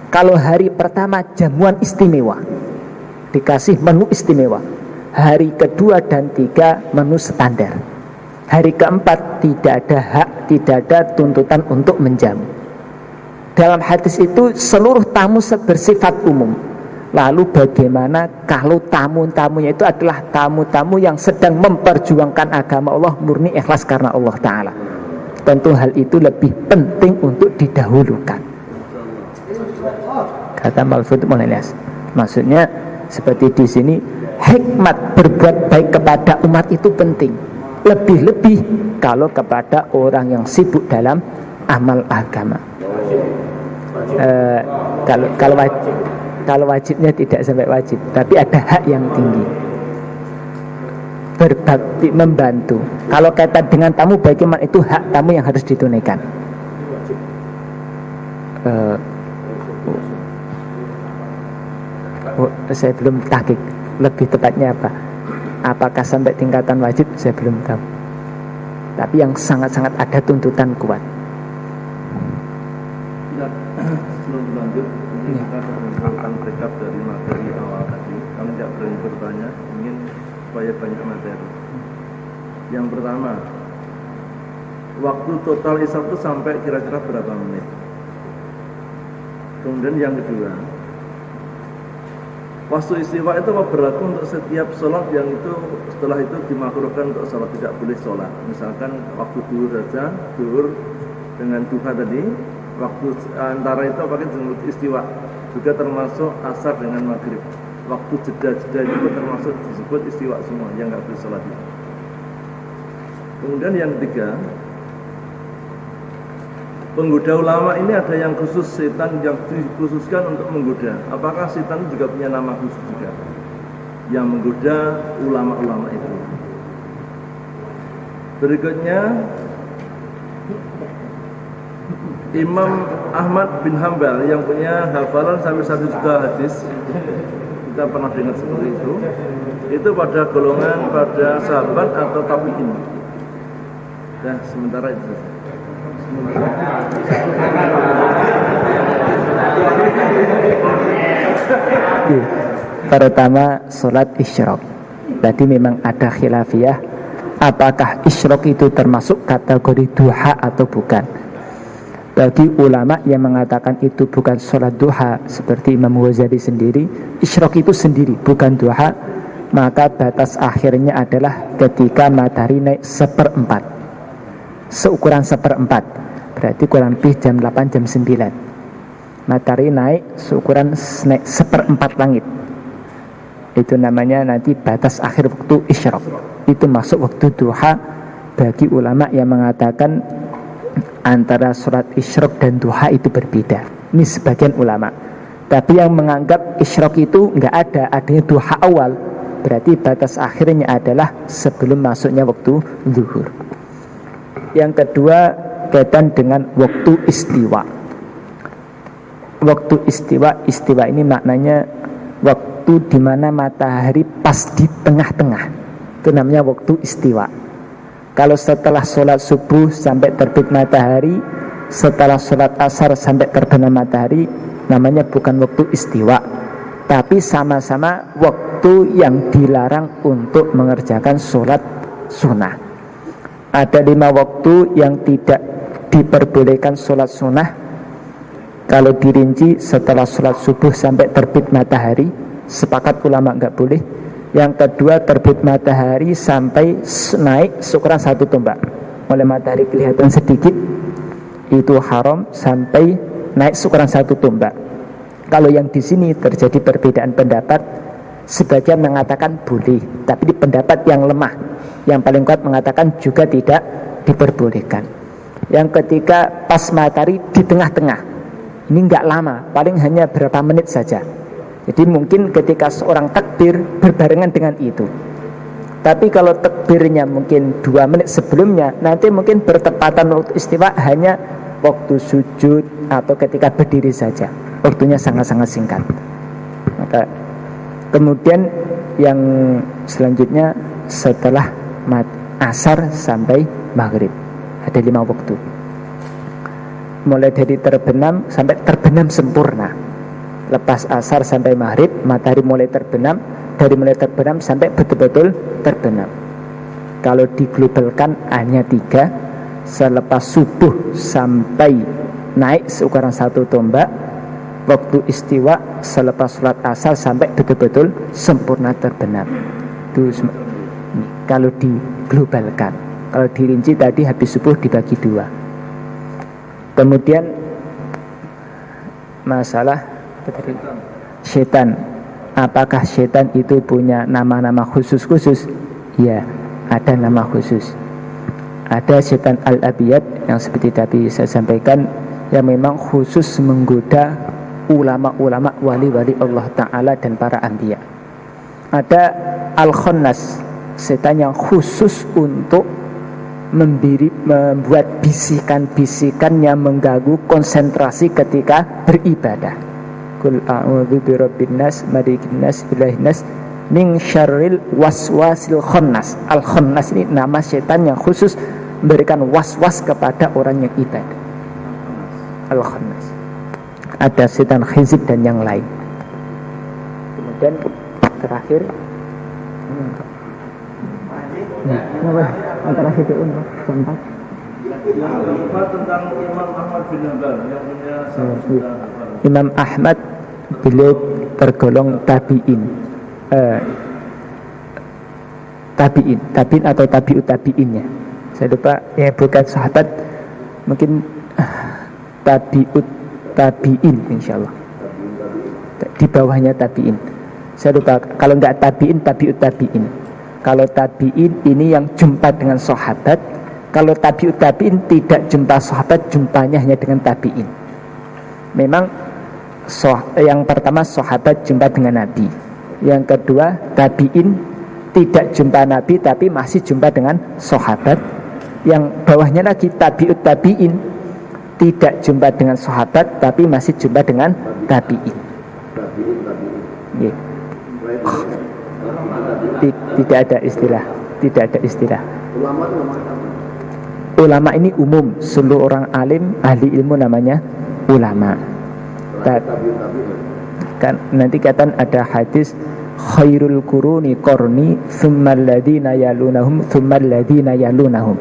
Speaker 1: Kalau hari pertama jamuan istimewa, dikasih menu istimewa. Hari kedua dan 3 menu standar. Hari keempat tidak ada hak, tidak ada tuntutan untuk menjamu. Dalam hadis itu seluruh tamu bersifat umum. Lalu bagaimana kalau tamu-tamunya itu adalah tamu-tamu yang sedang memperjuangkan agama Allah, murni ikhlas karena Allah Ta'ala? Tentu hal itu lebih penting untuk didahulukan. kata malfud munanas. Maksudnya seperti di sini, hikmat berbuat baik kepada umat itu penting. Lebih-lebih kalau kepada orang yang sibuk dalam amal agama. Kalau wajibnya tidak sampai wajib, tapi ada hak yang tinggi. Berbakti, membantu. Kalau kaitan dengan tamu, bagaimana itu hak tamu yang harus ditunaikan. Saya belum tahqiq lebih tepatnya apa. Apakah sampai tingkatan wajib, saya belum tahu. Tapi yang sangat-sangat ada tuntutan kuat.
Speaker 2: Sebelum lanjut, ini kita akan mengumpulkan rekap dari materi awal tadi. Kami tidak berani bertanya, ingin supaya banyak materi. Yang pertama, waktu total isya itu sampai kira-kira berapa menit? Kemudian yang kedua, waktu istiwa itu berlaku untuk setiap sholat yang itu setelah itu dimakruhkan untuk sholat, tidak boleh sholat. Misalkan waktu duhur saja, duhur dengan duha tadi, waktu antara itu pakai disebut istiwa, juga termasuk asar dengan maghrib. Waktu jeda-jeda itu termasuk disebut istiwa semua, yang nggak boleh sholat itu. Kemudian yang ketiga, penggoda ulama ini ada yang khusus, setan yang dikhususkan untuk menggoda. Apakah setan juga punya nama khusus juga yang menggoda ulama-ulama itu? Berikutnya, Imam Ahmad bin Hambal yang punya hafalan sampai 1 juta hadis, kita pernah dengar seperti itu pada golongan pada sahabat atau tabi'in. Nah, sementara itu saja.
Speaker 1: Pertama, sholat isyraq. Tadi memang ada khilafiyah, apakah isyraq itu termasuk kategori duha atau bukan. Bagi ulama yang mengatakan itu bukan sholat duha, seperti Imam Ghazali sendiri, isyraq itu sendiri bukan duha, maka batas akhirnya adalah ketika matahari naik 1/4, seukuran 1/4, berarti kurang lebih jam 8, jam 9. Matahari naik seukuran naik 1/4 langit. Itu namanya nanti batas akhir waktu isyraq. Itu masuk waktu duha bagi ulama yang mengatakan antara sholat isyraq dan duha itu berbeda. Ini sebagian ulama. Tapi yang menganggap isyraq itu enggak adanya duha awal, berarti batas akhirnya adalah sebelum masuknya waktu zuhur. Yang kedua, kaitan dengan waktu istiwa. Waktu istiwa ini maknanya waktu di mana matahari pas di tengah-tengah. Itu namanya waktu istiwa. Kalau setelah sholat subuh sampai terbit matahari, setelah sholat asar sampai terbenam matahari, namanya bukan waktu istiwa, tapi sama-sama waktu yang dilarang untuk mengerjakan sholat sunnah. Ada 5 waktu yang tidak diperbolehkan sholat sunnah. Kalau dirinci, setelah sholat subuh sampai terbit matahari, sepakat ulama nggak boleh. Yang kedua, terbit matahari sampai naik seukuran 1 tombak, oleh matahari kelihatan sedikit, itu haram sampai naik seukuran 1 tombak. Kalau yang di sini terjadi perbedaan pendapat, sebagian mengatakan boleh, tapi di pendapat yang lemah. Yang paling kuat mengatakan juga tidak diperbolehkan. Yang ketiga, pas matahari di tengah-tengah. Ini enggak lama, paling hanya berapa menit saja. Jadi mungkin ketika seorang takbir berbarengan dengan itu. Tapi kalau takbirnya mungkin 2 menit sebelumnya, nanti mungkin bertepatan waktu istiwa hanya waktu sujud atau ketika berdiri saja. Waktunya sangat-sangat singkat. Maka kemudian yang selanjutnya setelah asar sampai maghrib ada 5 waktu, mulai dari terbenam sampai terbenam sempurna. Lepas asar sampai maghrib, matahari mulai terbenam, dari mulai terbenam sampai betul-betul terbenam. Kalau diglobalkan hanya 3, selepas subuh sampai naik seukuran 1 tombak, waktu istiwa selepas sholat asar sampai betul-betul sempurna terbenam. Itu kalau diglobalkan. Kalau dirinci tadi habis subuh dibagi 2. Kemudian masalah tadi? Setan. Apakah setan itu punya nama-nama khusus-khusus? Ya, ada nama khusus. Ada setan al-abiyad yang seperti tadi saya sampaikan, yang memang khusus menggoda ulama-ulama, wali-wali Allah Ta'ala dan para anbiya. Ada al-khannas, setan yang khusus untuk membuat bisikan-bisikan yang mengganggu konsentrasi ketika beribadah. Qul a'udzu birabbin nas, malikin nas, ilahin nas, min syarril waswasil khannas. Al-khannas ini nama setan yang khusus memberikan was-was kepada orang yang ibadah. Al-khannas. Ada setan khizib dan yang lain. Kemudian terakhir antara itu contoh
Speaker 2: yang keempat tentang Imam Ahmad bin Hanbal yang punya
Speaker 1: Imam Ahmad, beliau tergolong tabi'in atau tabi'ut tabi'innya, saya lupa ya, bukan sahabat, mungkin tabi'ut tabi'in insyaallah, di bawahnya tabi'in, saya lupa. Kalau enggak tabi'in, tabi'ut tabi'in. Kalau tabi'in ini yang jumpa dengan sahabat, kalau tabi'ut tabi'in tidak jumpa sahabat, jumpanya hanya dengan tabi'in. Memang yang pertama sahabat jumpa dengan Nabi, yang kedua tabi'in tidak jumpa Nabi tapi masih jumpa dengan sahabat, yang bawahnya lagi tabi'ut tabi'in tidak jumpa dengan sahabat tapi masih jumpa dengan tabi'in. Tidak ada istilah. Ulama ini umum, seluruh orang alim, ahli ilmu namanya ulama. Kan nanti katakan ada hadis khairul quruni qarni tsummal ladzina yalunahum tsummal ladzina yalunahum.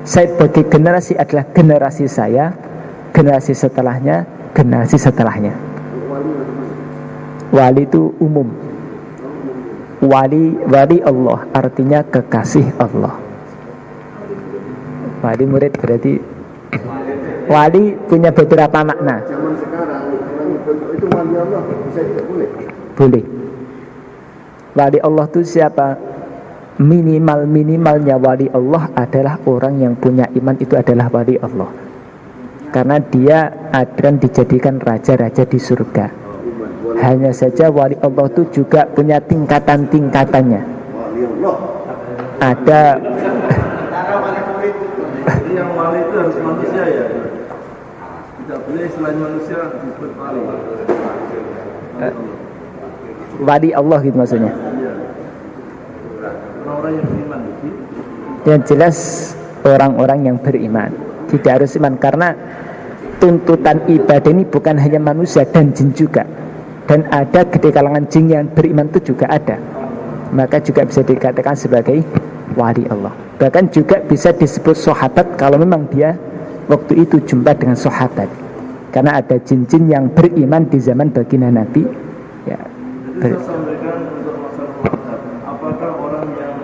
Speaker 1: Sebagai generasi adalah generasi saya, generasi setelahnya, generasi setelahnya. Wali itu umum. Wali Allah artinya kekasih Allah. Wali murid berarti wali punya beberapa makna.
Speaker 3: Zaman sekarang itu wali Allah bisa tidak boleh?
Speaker 1: Boleh. Wali Allah itu siapa? Minimalnya wali Allah adalah orang yang punya iman, itu adalah wali Allah. Karena dia akan dijadikan raja-raja di surga. Hanya saja wali Allah itu juga punya tingkatan-tingkatannya.
Speaker 3: Wali Allah.
Speaker 1: Ada
Speaker 2: yang wali itu harus manusia ya. Tidak boleh selain manusia disebut wali.
Speaker 1: wali Allah gitu maksudnya.
Speaker 2: Orang-orang yang beriman.
Speaker 1: Yang jelas orang-orang yang beriman. Tidak harus iman, karena tuntutan ibadah ini bukan hanya manusia dan jin juga. Dan ada di kalangan jin yang beriman itu juga ada. Maka juga bisa dikatakan sebagai wali Allah. Bahkan juga bisa disebut sahabat kalau memang dia waktu itu jumpa dengan sahabat. Karena ada jin-jin yang beriman di zaman baginda Nabi. Ya,
Speaker 2: Jadi saya sampaikan untuk masalah apakah orang yang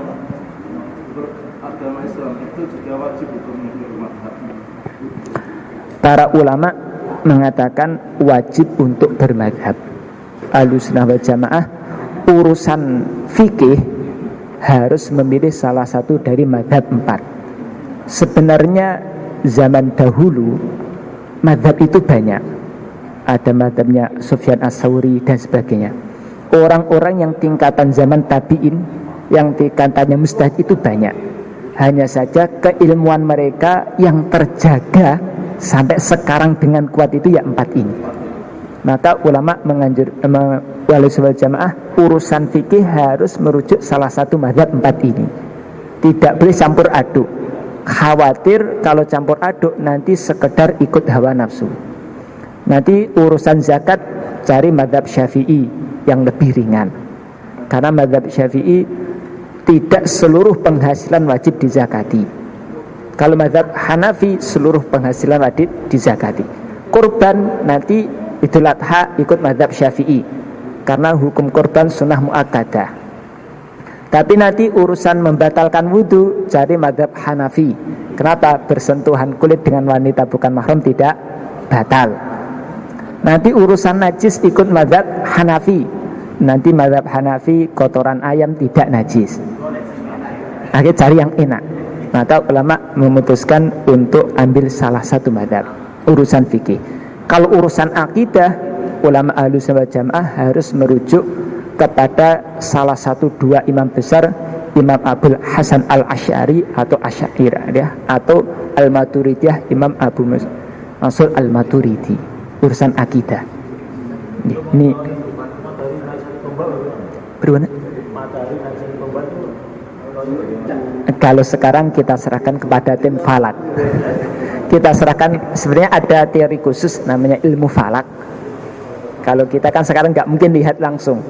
Speaker 2: beragama Islam itu juga wajib untuk mengikuti mazhab?
Speaker 1: Para ulama mengatakan wajib untuk bermadhab. Ahlussunnah wal jamaah urusan fikih harus memilih salah satu dari madhab 4. Sebenarnya zaman dahulu madhab itu banyak. Ada madhabnya Sufyan As-Tsauri dan sebagainya. Orang-orang yang tingkatan zaman tabi'in, yang tingkatannya mujtahid itu banyak. Hanya saja keilmuan mereka yang terjaga sampai sekarang dengan kuat itu ya 4 ini. Maka ulama menganjur wal jamaah urusan fikih harus merujuk salah satu mazhab 4 ini. Tidak boleh campur aduk. Khawatir kalau campur aduk nanti sekedar ikut hawa nafsu. Nanti urusan zakat cari mazhab Syafi'i yang lebih ringan. Karena mazhab Syafi'i tidak seluruh penghasilan wajib dizakati. Kalau mazhab Hanafi seluruh penghasilan wajib dizakati. Kurban nanti Idul Adha ikut mazhab Syafi'i karena hukum kurban sunnah muakkadah. Tapi nanti urusan membatalkan wudu cari mazhab Hanafi. Kenapa? Bersentuhan kulit dengan wanita bukan mahram tidak batal. Nanti urusan najis ikut mazhab Hanafi. Nanti mazhab Hanafi kotoran ayam tidak najis. Akhirnya cari yang enak. Maka ulama memutuskan untuk ambil salah satu mazhab urusan fikih. Kalau urusan akidah, ulama Ahlussunnah wal Jamaah harus merujuk kepada salah satu dua imam besar, Imam Abul Hasan Al-Asy'ari atau Asy'ariyah ya, atau Al-Maturidiyah, Imam Abu Mansur Al-Maturidi. Urusan akidah. Ini berwana? Kalau sekarang kita serahkan kepada tim falak. Kita serahkan, sebenarnya ada teori khusus namanya ilmu falak. Kalau kita kan sekarang nggak mungkin lihat langsung.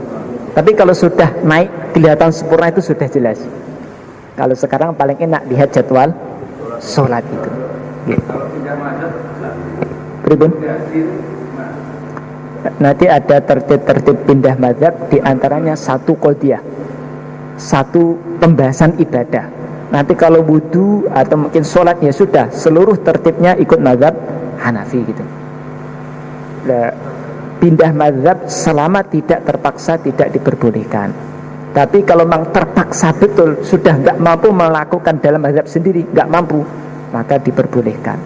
Speaker 1: Tapi kalau sudah naik kelihatan sempurna itu sudah jelas. Kalau sekarang paling enak lihat jadwal sholat itu. Pribun? Nanti ada tertib-tertib pindah mazhab, diantaranya satu qodiyah, satu pembahasan ibadah. Nanti kalau wudu atau mungkin sholat ya sudah, seluruh tertibnya ikut mazhab Hanafi gitu. Nah, pindah mazhab selama tidak terpaksa tidak diperbolehkan. Tapi kalau memang terpaksa betul, sudah nggak mampu melakukan dalam mazhab sendiri, nggak mampu, maka diperbolehkan.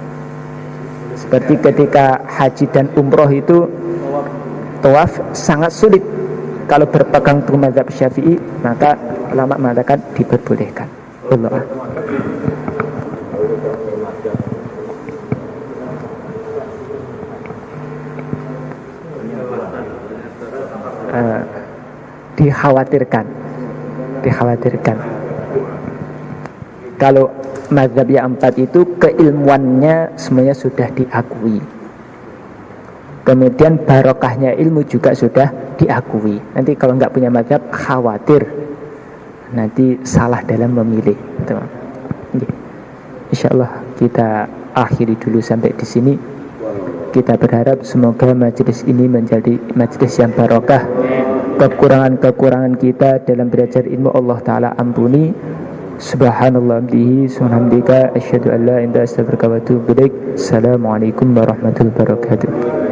Speaker 1: Seperti ketika haji dan umroh itu tawaf sangat sulit. Kalau berpegang teguh mazhab Syafi'i, maka ulama mengatakan diperbolehkan. Allah. Dikhawatirkan. Kalau mazhab yang 4 itu keilmuannya semuanya sudah diakui. Kemudian barokahnya ilmu juga sudah diakui. Nanti kalau nggak punya mazhab, khawatir nanti salah dalam memilih. Insyaallah kita akhiri dulu sampai di sini. Kita berharap semoga majelis ini menjadi majelis yang barokah. Kekurangan-kekurangan kita dalam belajar ilmu Allah Ta'ala ampuni. Subhanallah bihi subhanallah asyhadu an la ilaha illa anta astaghfiruka wa atubu ilaik. Assalamualaikum warahmatullahi wabarakatuh.